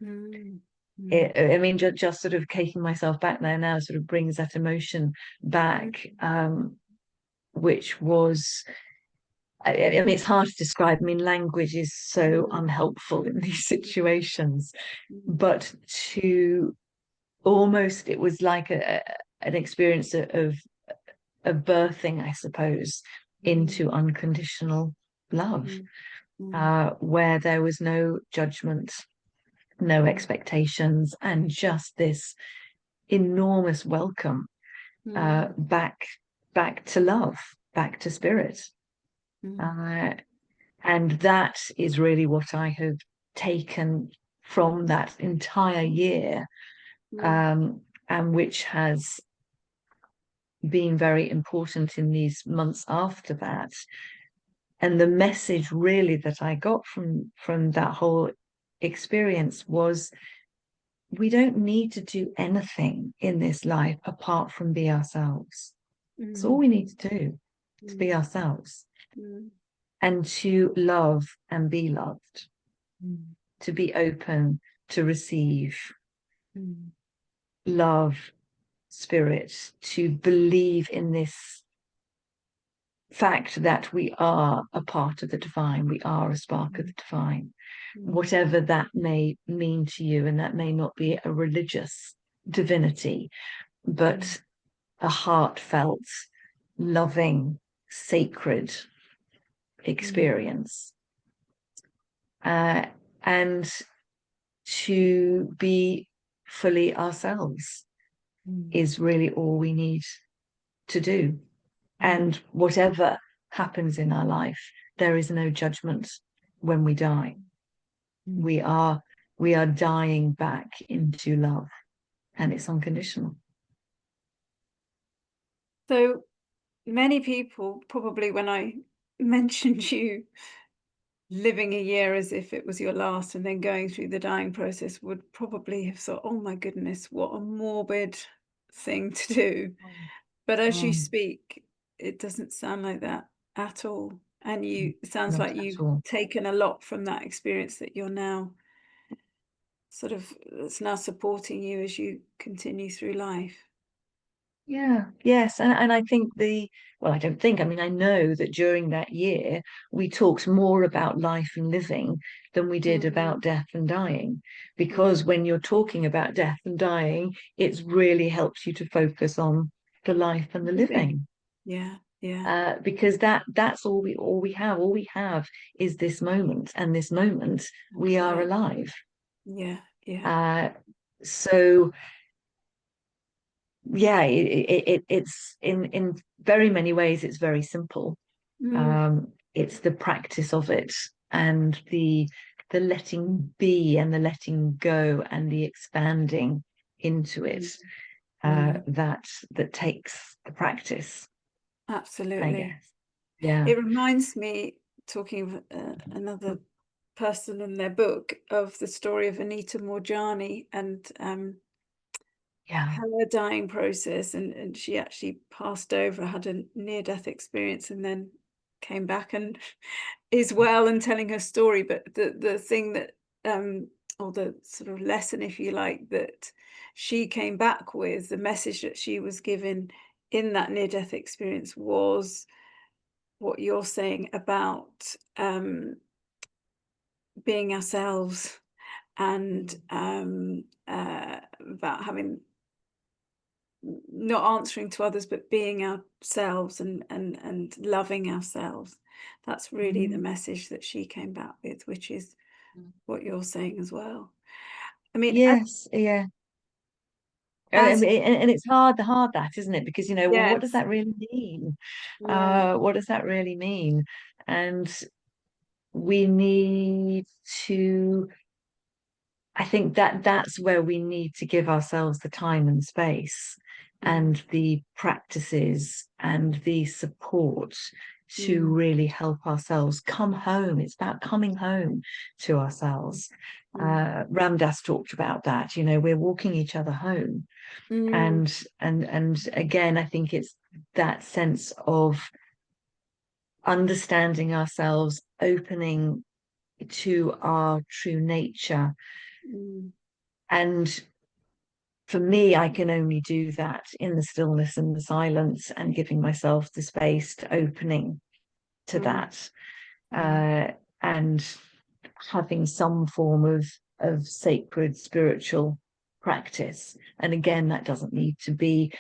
Speaker 2: I mean, just sort of taking myself back there now sort of brings that emotion back, which was, I mean, it's hard to describe. I mean, language is so unhelpful in these situations, but to almost, it was like an experience of birthing, I suppose, into unconditional love, where there was no judgment, no expectations, and just this enormous welcome back to love, back to spirit. And that is really what I have taken from that entire year, and which has been very important in these months after that. And the message really that I got from that whole experience was, we don't need to do anything in this life apart from be ourselves. It's all we need to do, to be ourselves, and to love and be loved, to be open to receive love, spirit, to believe in this fact that we are a part of the divine, we are a spark of the divine, whatever that may mean to you. And that may not be a religious divinity, but a heartfelt, loving, sacred experience. And to be fully ourselves is really all we need to do. And whatever happens in our life, there is no judgment when we die. We are dying back into love, and it's unconditional.
Speaker 1: So many people, probably when I mentioned you living a year as if it was your last and then going through the dying process, would probably have thought, oh my goodness, what a morbid thing to do. But as you speak, it doesn't sound like that at all. And it sounds like you've taken a lot from that experience that you're now it's now supporting you as you continue through life.
Speaker 2: Yes. And I think I know that during that year, we talked more about life and living than we did about death and dying. Because when you're talking about death and dying, it's really helps you to focus on the life and the living. Because that's all we have. All we have is this moment, and this moment we are alive. So yeah, it's in very many ways it's very simple. It's the practice of it, and the letting be and the letting go and the expanding into it, that takes the practice, I
Speaker 1: Absolutely.
Speaker 2: guess. Yeah.
Speaker 1: It reminds me, talking of another person in their book, of the story of Anita Morjani and
Speaker 2: Yeah.
Speaker 1: her dying process, and she actually passed over, had a near-death experience, and then came back and is well and telling her story. But the thing that or the sort of lesson, if you like, that she came back with, the message that she was given in that near-death experience, was what you're saying about being ourselves, and about having, not answering to others, but being ourselves, and loving ourselves. That's really the message that she came back with, which is what you're saying as well. I mean,
Speaker 2: Yes, yeah.
Speaker 1: as
Speaker 2: And it's hard that, isn't it? Because, well, what does
Speaker 1: yes,
Speaker 2: that really mean?
Speaker 1: yeah,
Speaker 2: What does that really mean? And we need to, I think that's where we need to give ourselves the time and space
Speaker 1: mm,
Speaker 2: and the practices and the support to
Speaker 1: mm,
Speaker 2: really help ourselves come home. It's about coming home to ourselves.
Speaker 1: mm,
Speaker 2: Ram Dass talked about that. We're walking each other home.
Speaker 1: mm,
Speaker 2: And again, I think it's that sense of understanding ourselves, opening to our true nature.
Speaker 1: mm,
Speaker 2: And for me, I can only do that in the stillness and the silence, and giving myself the space to opening to
Speaker 1: mm,
Speaker 2: that, and having some form of sacred spiritual practice. And again, that doesn't need to be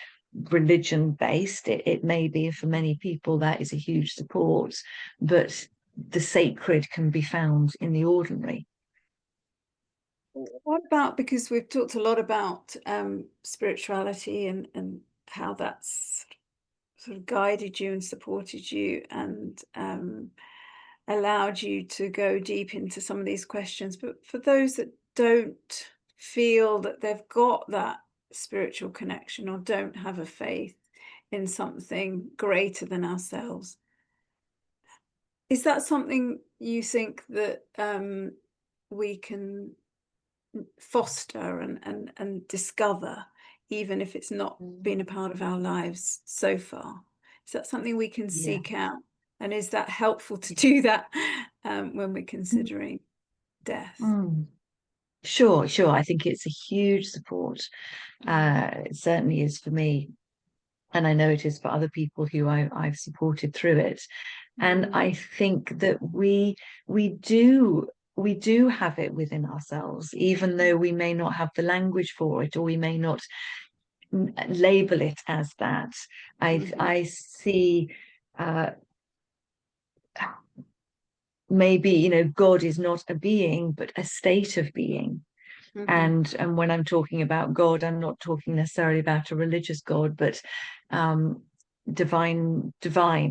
Speaker 2: religion based. It may be, for many people, that is a huge support, but the sacred can be found in the ordinary.
Speaker 1: What about, because we've talked a lot about spirituality, and how that's sort of guided you and supported you, and allowed you to go deep into some of these questions. But for those that don't feel that they've got that spiritual connection, or don't have a faith in something greater than ourselves, is that something you think that we can foster and discover, even if it's not been a part of our lives so far? Is that something we can
Speaker 2: Yeah.
Speaker 1: seek out? And is that helpful to do that when we're considering death?
Speaker 2: Mm. Sure. I think it's a huge support. It certainly is for me, and I know it is for other people who I've supported through it. And
Speaker 1: Mm,
Speaker 2: I think that we do have it within ourselves, even though we may not have the language for it, or we may not label it as that.
Speaker 1: mhm,
Speaker 2: I see, maybe, God is not a being, but a state of being.
Speaker 1: mhm,
Speaker 2: And when I'm talking about God, I'm not talking necessarily about a religious God, but um, divine,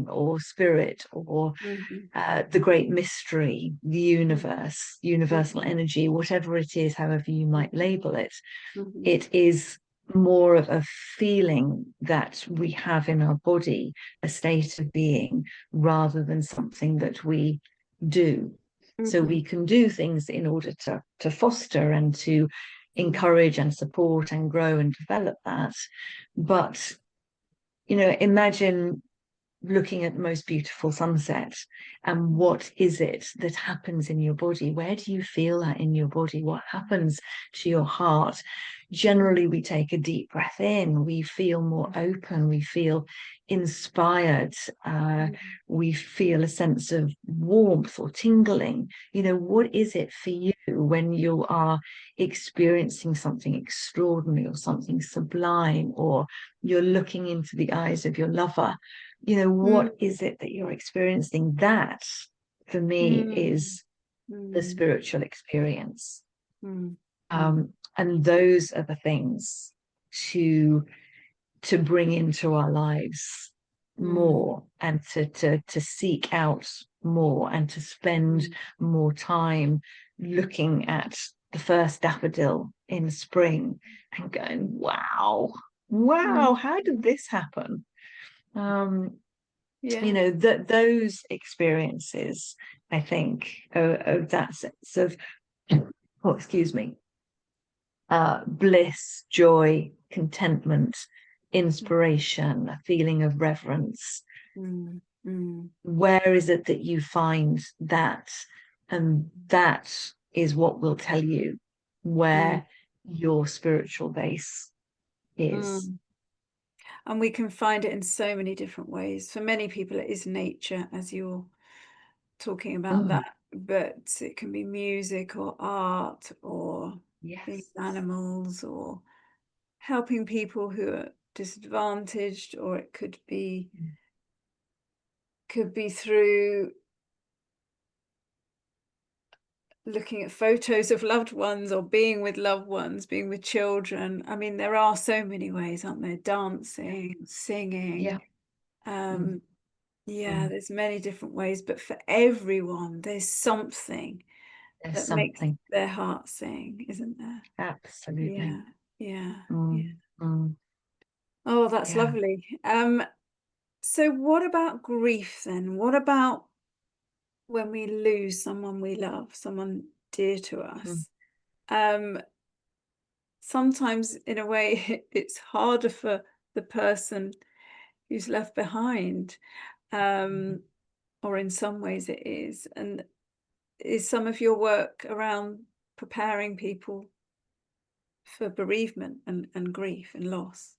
Speaker 2: or spirit, or
Speaker 1: mhm,
Speaker 2: the great mystery, the universe, universal
Speaker 1: mhm,
Speaker 2: energy, whatever it is, however you might
Speaker 1: mhm,
Speaker 2: label it.
Speaker 1: mhm,
Speaker 2: It is more of a feeling that we have in our body, a state of being, rather than something that we do. So
Speaker 1: mhm,
Speaker 2: we can do things in order to foster and to
Speaker 1: mhm,
Speaker 2: encourage and support and grow and develop that. But, imagine looking at the most beautiful sunset, and what is it that happens in your body? Where do you feel that in your body? What happens to your heart? Generally, we take a deep breath in, we feel more open, we feel inspired, we feel a sense of warmth or tingling. What is it for you when you are experiencing something extraordinary, or something sublime, or you're looking into the eyes of your lover? What
Speaker 1: mhm,
Speaker 2: is it that you're experiencing? That, for me,
Speaker 1: mhm,
Speaker 2: is the
Speaker 1: mhm,
Speaker 2: spiritual experience.
Speaker 1: mhm,
Speaker 2: And those are the things to bring into our lives more, and to seek out more, and to spend more time looking at the first daffodil in spring and going, wow, how did this happen? You know, that those experiences, I think, of that sense of, oh, excuse me, bliss, joy, contentment, inspiration, a feeling of reverence. Where is it that you find that? And that is what will tell you where your spiritual base is.
Speaker 1: And we can find it in so many different ways. For many people, it is nature, as you're talking about that, but it can be music or art or animals or helping people who are disadvantaged, or it could be through looking at photos of loved ones, or being with loved ones, being with children. I mean, there are so many ways, aren't there? Dancing, singing. There's many different ways, but for everyone, there's something that makes their heart sing, isn't there?
Speaker 2: Absolutely.
Speaker 1: Yeah. Oh, that's lovely. So what about grief then? What about when we lose someone we love, someone dear to us? Sometimes, in a way, it's harder for the person who's left behind, or in some ways it is. And is some of your work around preparing people for bereavement and grief and loss?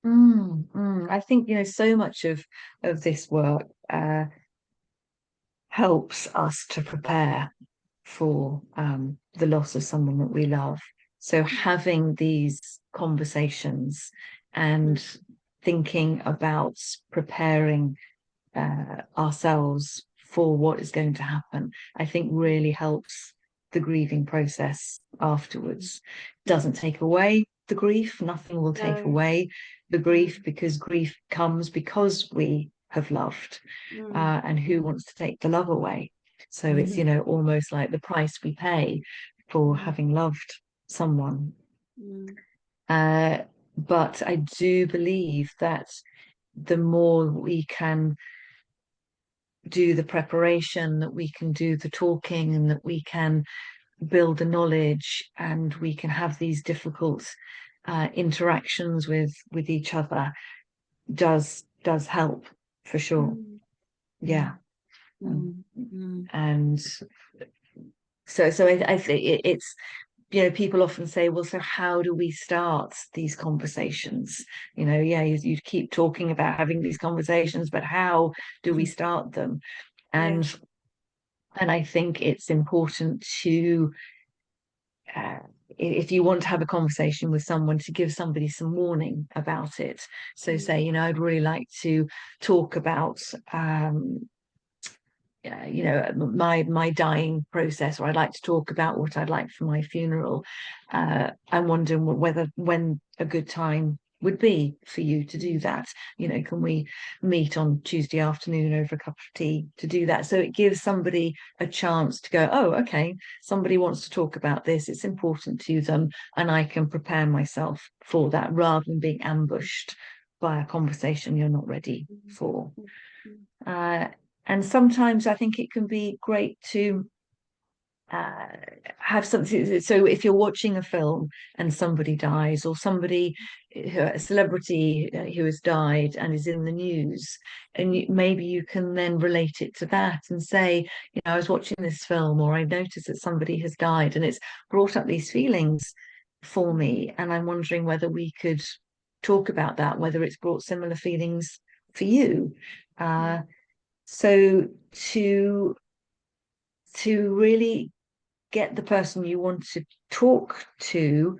Speaker 2: I think, you know, so much of this work helps us to prepare for the loss of someone that we love. So having these conversations and thinking about preparing ourselves for what is going to happen, I think really helps the grieving process afterwards. Doesn't take away the grief. Nothing will take away the grief, because grief comes because we have loved, and who wants to take the love away? So it's, you know, almost like the price we pay for having loved someone. But I do believe that the more we can do the preparation, that we can do the talking, and that we can build the knowledge, and we can have these difficult interactions with each other, does help for sure. And so I think it's, you know, people often say, well, so how do we start these conversations? You know, you keep talking about having these conversations, but how do we start them? And I think it's important to, if you want to have a conversation with someone, to give somebody some warning about it. So say, you know, I'd really like to talk about you know, my dying process, or I'd like to talk about what I'd like for my funeral. I'm wondering when a good time would be for you to do that. You know, can we meet on Tuesday afternoon over a cup of tea to do that? So it gives somebody a chance to go, oh, okay, somebody wants to talk about this, it's important to them, and I can prepare myself for that, rather than being ambushed by a conversation you're not ready for. And sometimes I think it can be great to have something. So if you're watching a film and somebody dies, or somebody, a celebrity who has died and is in the news, and maybe you can then relate it to that and say, you know, I was watching this film, or I noticed that somebody has died, and it's brought up these feelings for me, and I'm wondering whether we could talk about that, whether it's brought similar feelings for you. So to really get the person you want to talk to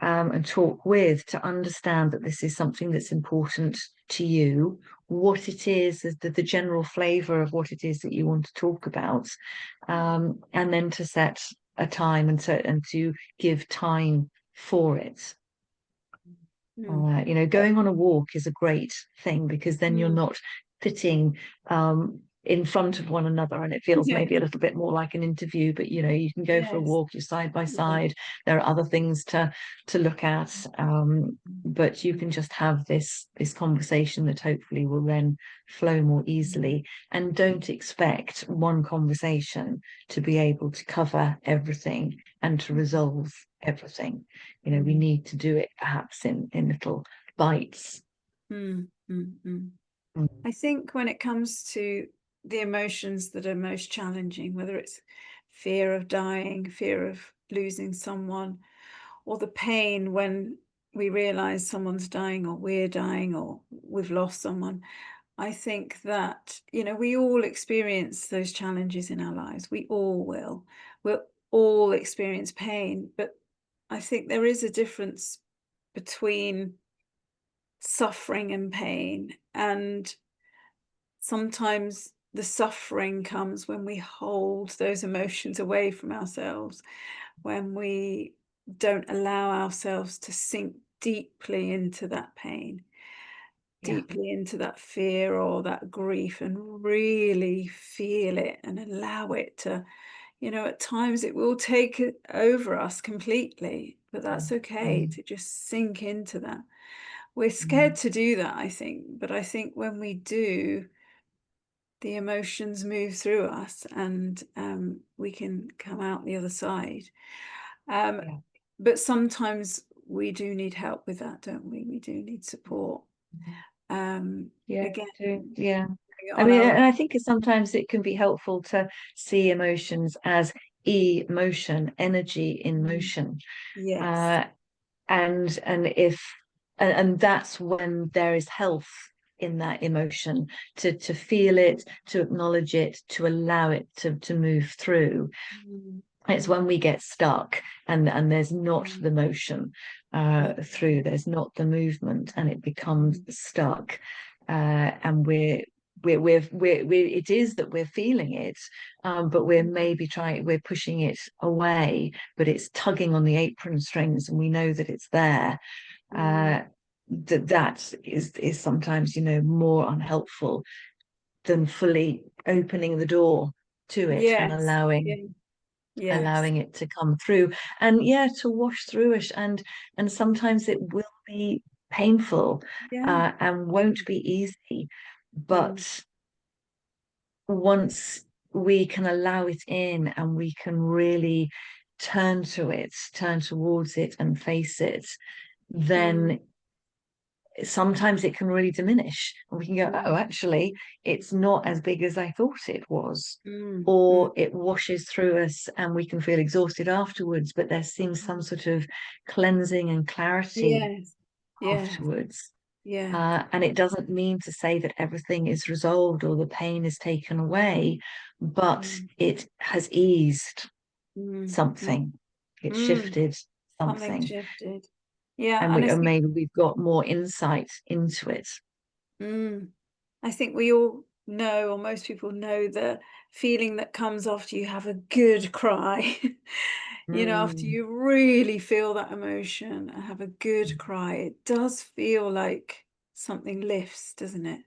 Speaker 2: and talk with to understand that this is something that's important to you, what it is, the general flavour of what it is that you want to talk about, and then to set a time and to give time for it. You know, going on a walk is a great thing, because then you're not sitting in front of one another, and it feels maybe a little bit more like an interview, but you know, you can go for a walk, you're side by side, there are other things to look at, but you can just have this conversation that hopefully will then flow more easily. And don't expect one conversation to be able to cover everything and to resolve everything. You know, we need to do it perhaps in little bites.
Speaker 1: I think when it comes to the emotions that are most challenging, whether it's fear of dying, fear of losing someone, or the pain when we realize someone's dying, or we're dying, or we've lost someone, I think that, you know, we all experience those challenges in our lives. We all will. We'll all experience pain. But I think there is a difference between suffering and pain. And sometimes the suffering comes when we hold those emotions away from ourselves, when we don't allow ourselves to sink deeply into that pain, deeply into that fear or that grief, and really feel it and allow it to, you know, at times it will take it over us completely, but that's okay to just sink into that. We're scared to do that, I think, but I think when we do, the emotions move through us, and we can come out the other side. But sometimes we do need help with that, don't we? We do need support. Again,
Speaker 2: I mean, and I think sometimes it can be helpful to see emotions as emotion, energy in motion. And that's when there is health in that emotion, to feel it, to acknowledge it, to allow it to move through. It's when we get stuck and there's not the motion through, there's not the movement, and it becomes stuck, and it is that we're feeling it, but we're maybe we're pushing it away, but it's tugging on the apron strings, and we know that it's there. That is sometimes, you know, more unhelpful than fully opening the door to it and allowing it to come through, and to wash through it. And sometimes it will be painful, and won't be easy, but once we can allow it in, and we can really turn towards it and face it, then sometimes it can really diminish, and we can go, oh, actually it's not as big as I thought it was. Or it washes through us and we can feel exhausted afterwards, but there seems some sort of cleansing and clarity afterwards. And it doesn't mean to say that everything is resolved or the pain is taken away, but it has eased something. It shifted something.
Speaker 1: Shifted.
Speaker 2: And maybe we've got more insight into it.
Speaker 1: I think we all know, or most people know, the feeling that comes after you have a good cry. You know, after you really feel that emotion and have a good cry, it does feel like something lifts, doesn't it?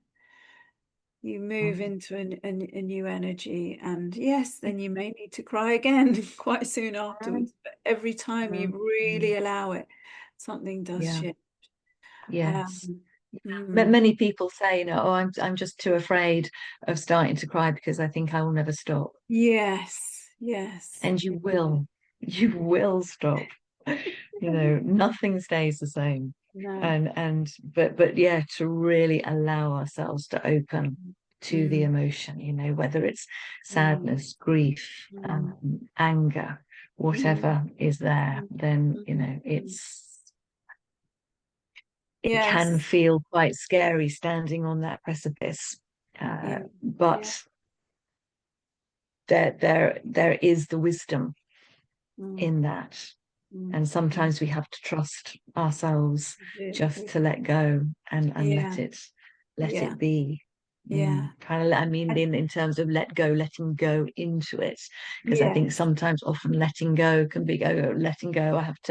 Speaker 1: You move into a new energy, and yes, then you may need to cry again quite soon afterwards. But every time you really allow it, something does shift.
Speaker 2: Many people say, you know, oh, I'm just too afraid of starting to cry because I think I will never stop. And you will stop. You know, nothing stays the same. But to really allow ourselves to open to the emotion, you know, whether it's sadness, grief, anger, whatever is there, then, you know, it can feel quite scary standing on that precipice, but there is the wisdom in that. And sometimes we have to trust ourselves just to let go and let it be.
Speaker 1: Yeah.
Speaker 2: Kind of, I mean, in terms of letting go into it, because I think
Speaker 1: Yes.
Speaker 2: sometimes often letting go can be letting go. I have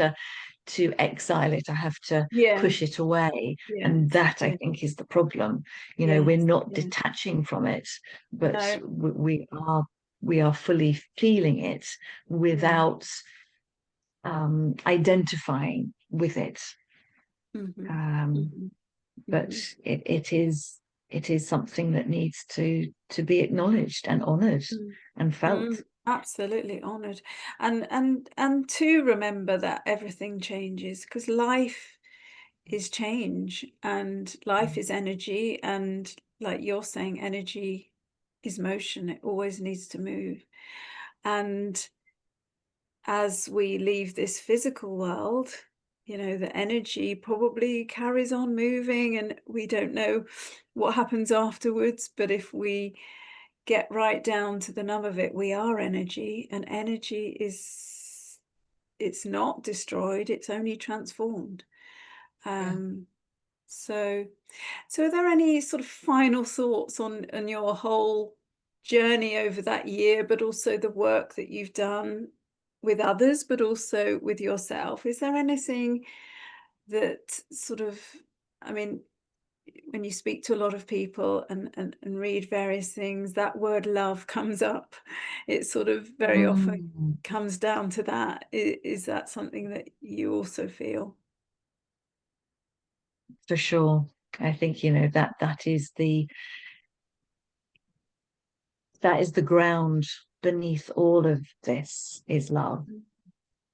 Speaker 2: to exile it. I have to
Speaker 1: Yeah.
Speaker 2: push it away, and
Speaker 1: Yes.
Speaker 2: that I
Speaker 1: Yeah.
Speaker 2: think is the problem. You know, we're
Speaker 1: Yes.
Speaker 2: not
Speaker 1: Yeah.
Speaker 2: detaching from it, but
Speaker 1: No.
Speaker 2: we are fully feeling it
Speaker 1: Yeah.
Speaker 2: without identifying with it.
Speaker 1: Mm-hmm.
Speaker 2: Um,
Speaker 1: Mm-hmm.
Speaker 2: but
Speaker 1: Mm-hmm.
Speaker 2: it is something that needs to be acknowledged and honored
Speaker 1: Mm.
Speaker 2: and felt.
Speaker 1: Absolutely honored, and to remember that everything changes, because life is change, and life is energy, and like you're saying, energy is motion. It always needs to move. And as we leave this physical world, the energy probably carries on moving, and we don't know what happens afterwards. But if we get right down to the nub of it, we are energy, and energy it's not destroyed, it's only transformed.
Speaker 2: Yeah.
Speaker 1: So are there any sort of final thoughts on your whole journey over that year, but also the work that you've done with others, but also with yourself? Is there anything that sort of, I mean, when you speak to a lot of people and read various things, that word love comes up. It sort of very often
Speaker 2: Mm,
Speaker 1: comes down to that. Is that something that you also feel?
Speaker 2: for sure. I think, that is the ground beneath all of this is love.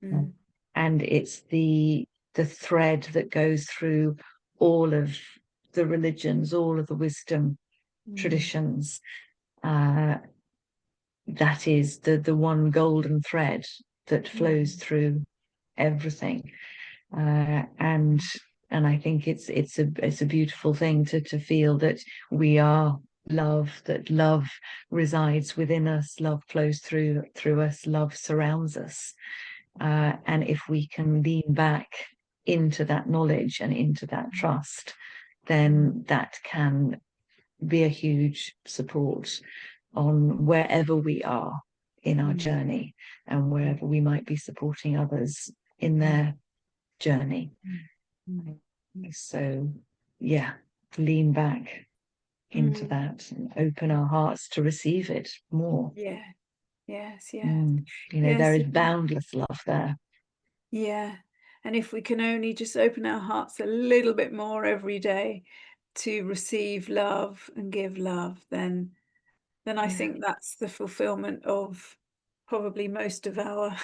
Speaker 1: Mm. Mm.
Speaker 2: And it's the thread that goes through all of the religions, all of the wisdom
Speaker 1: Mm.
Speaker 2: traditions. uh, that is the one golden thread that flows
Speaker 1: Mm.
Speaker 2: through everything. And I think it's a beautiful thing to feel that we are love, that love resides within us, love flows through us, love surrounds us. And if we can lean back into that knowledge and into that trust, then that can be a huge support on wherever we are in our
Speaker 1: Mm.
Speaker 2: journey, and wherever we might be supporting others in their journey.
Speaker 1: Mm.
Speaker 2: So, yeah, lean back into
Speaker 1: Mm.
Speaker 2: that and open our hearts to receive it more.
Speaker 1: Yeah. Yes. Yes.
Speaker 2: Mm. There
Speaker 1: Yes.
Speaker 2: is boundless love there.
Speaker 1: Yeah. And if we can only just open our hearts a little bit more every day to receive love and give love, then I
Speaker 2: Yeah.
Speaker 1: think that's the fulfillment of probably most of our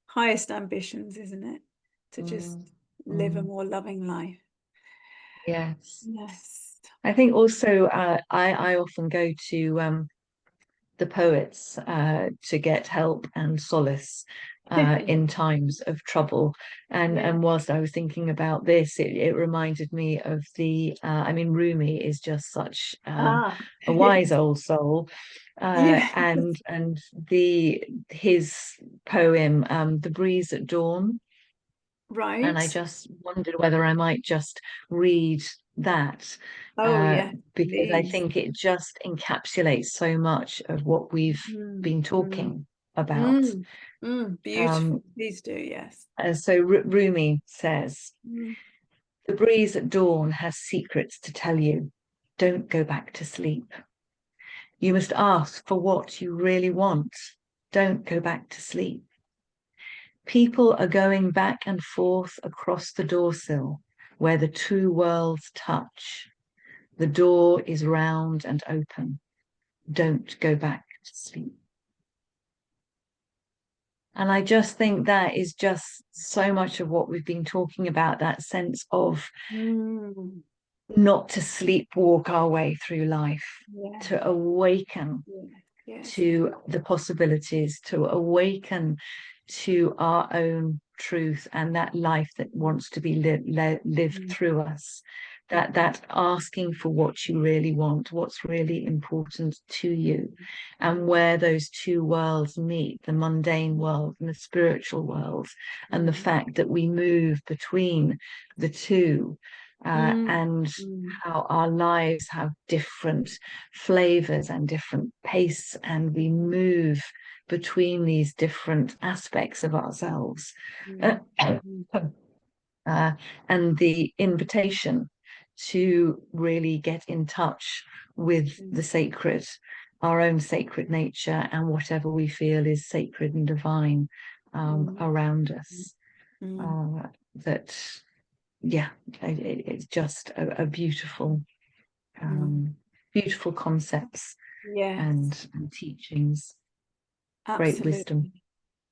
Speaker 1: highest ambitions, isn't it? To just
Speaker 2: Mm.
Speaker 1: live a
Speaker 2: Mm.
Speaker 1: more loving life.
Speaker 2: Yes.
Speaker 1: Yes.
Speaker 2: I think also I often go to the poets to get help and solace
Speaker 1: Yeah.
Speaker 2: in times of trouble.
Speaker 1: Yeah.
Speaker 2: And whilst I was thinking about this, it reminded me of I mean, Rumi is just such
Speaker 1: Ah,
Speaker 2: a wise
Speaker 1: yes.
Speaker 2: old soul.
Speaker 1: Yeah.
Speaker 2: And his poem, The Breeze at Dawn. And I
Speaker 1: Right.
Speaker 2: just wondered whether I might just read that,
Speaker 1: Oh, yeah.
Speaker 2: because I
Speaker 1: Please.
Speaker 2: think it just encapsulates so much of what we've
Speaker 1: Mm,
Speaker 2: been
Speaker 1: mm,
Speaker 2: talking about.
Speaker 1: mm, beautiful.
Speaker 2: Um,
Speaker 1: Please do. Yes.
Speaker 2: so Rumi says,
Speaker 1: Mm.
Speaker 2: "The breeze at dawn has secrets to tell you. Don't go back to sleep. You must ask for what you really want. Don't go back to sleep. People are going back and forth across the doorsill where the two worlds touch. The door is round and open. Don't go back to sleep." And I just think that is just so much of what we've been talking about, that sense of
Speaker 1: Mm.
Speaker 2: not to sleepwalk our way through life,
Speaker 1: Yeah.
Speaker 2: to awaken
Speaker 1: Yeah. Yes.
Speaker 2: to the possibilities, to awaken to our own truth and that life that wants to be lived
Speaker 1: Mm.
Speaker 2: through us. That asking for what you really want, what's really important to you, and where those two worlds meet, the mundane world and the spiritual world, and the
Speaker 1: Mm.
Speaker 2: fact that we move between the two. and how our lives have different flavors and different pace, and we move between these different aspects of ourselves. And the invitation to really get in touch with the sacred, our own sacred nature, and whatever we feel is sacred and divine around us. That, yeah, it's just a beautiful, beautiful concepts and teachings.
Speaker 1: Absolutely.
Speaker 2: Great wisdom.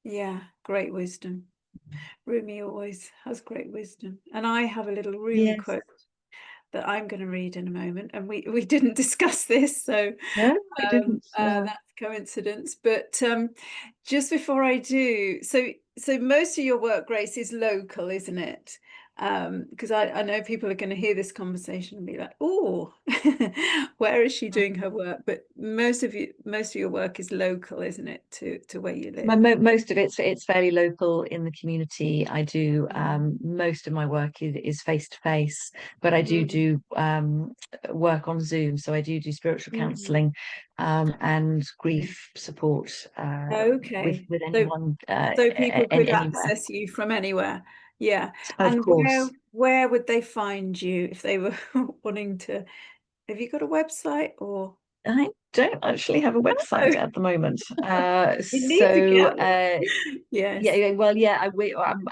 Speaker 1: Yeah, great wisdom. Rumi always has great wisdom. And I have a little Rumi quote that I'm going to read in a moment. And we didn't discuss this, so
Speaker 2: no, we didn't.
Speaker 1: That's coincidence. But just before I do, so most of your work, Grace, is local, isn't it? Because I know people are going to hear this conversation and be like, oh, where is she doing her work? But most of your work is local, isn't it, to where you live?
Speaker 2: Most of it's fairly local in the community. I do most of my work is face to face, but I do work on Zoom. So I do spiritual counselling and grief support
Speaker 1: Okay.
Speaker 2: with anyone
Speaker 1: So people could
Speaker 2: anywhere.
Speaker 1: access you from anywhere. Yeah.
Speaker 2: Of
Speaker 1: And
Speaker 2: course.
Speaker 1: where would they find you if they were wanting to? Have you got a website or?
Speaker 2: I don't actually have a website at the moment.
Speaker 1: You need to get
Speaker 2: So
Speaker 1: yes.
Speaker 2: yeah, well, yeah,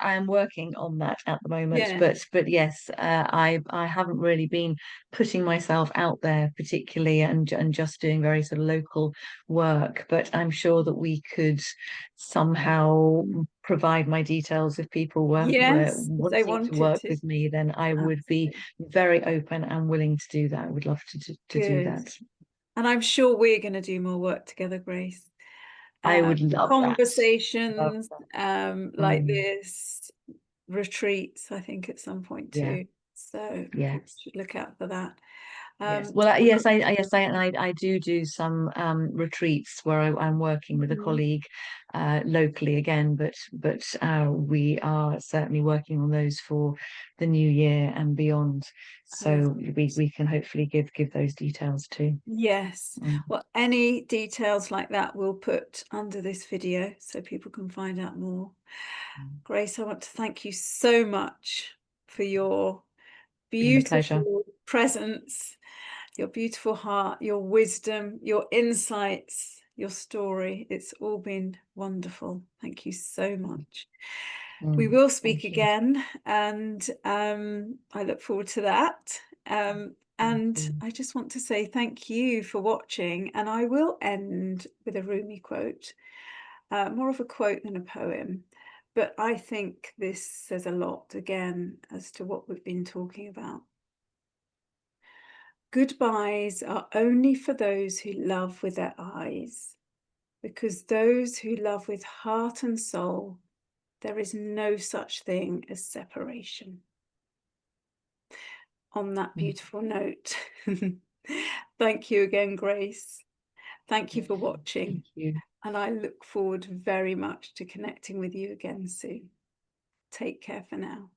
Speaker 2: I'm working on that at the moment,
Speaker 1: Yeah.
Speaker 2: but yes, I haven't really been putting myself out there particularly, and just doing very sort of local work. But I'm sure that we could somehow provide my details if people were
Speaker 1: Yes, if they
Speaker 2: wanting to
Speaker 1: wanted
Speaker 2: work
Speaker 1: to.
Speaker 2: with me. Then I would be
Speaker 1: Absolutely.
Speaker 2: very open and willing to do that. I would love to do
Speaker 1: Good.
Speaker 2: that.
Speaker 1: And I'm sure we're going to do more work together, Grace.
Speaker 2: I would love that. Love
Speaker 1: Conversations
Speaker 2: that.
Speaker 1: like this, retreats, I think, at some point
Speaker 2: Yeah.
Speaker 1: too. So people
Speaker 2: Yes.
Speaker 1: should look out for that.
Speaker 2: Yes. Well, yes, I do some retreats where I'm working with a colleague locally again, but we are certainly working on those for the new year and beyond. So we can hopefully give those details too.
Speaker 1: Yes. Well, any details like that we'll put under this video so people can find out more. Grace, I want to thank you so much for your
Speaker 2: Been a pleasure.
Speaker 1: beautiful presence, your beautiful heart, your wisdom, your insights, your story. It's all been wonderful. Thank you so much. We will speak again, and I look forward to that. And I just want to say thank you for watching, and I will end with a Rumi quote, more of a quote than a poem. But I think this says a lot, again, as to what we've been talking about. Goodbyes are only for those who love with their eyes, because those who love with heart and soul, there is no such thing as separation. On that beautiful note, thank you again, Grace. Thank you for watching.
Speaker 2: Thank you.
Speaker 1: And I look forward very much to connecting with you again soon. Take care for now.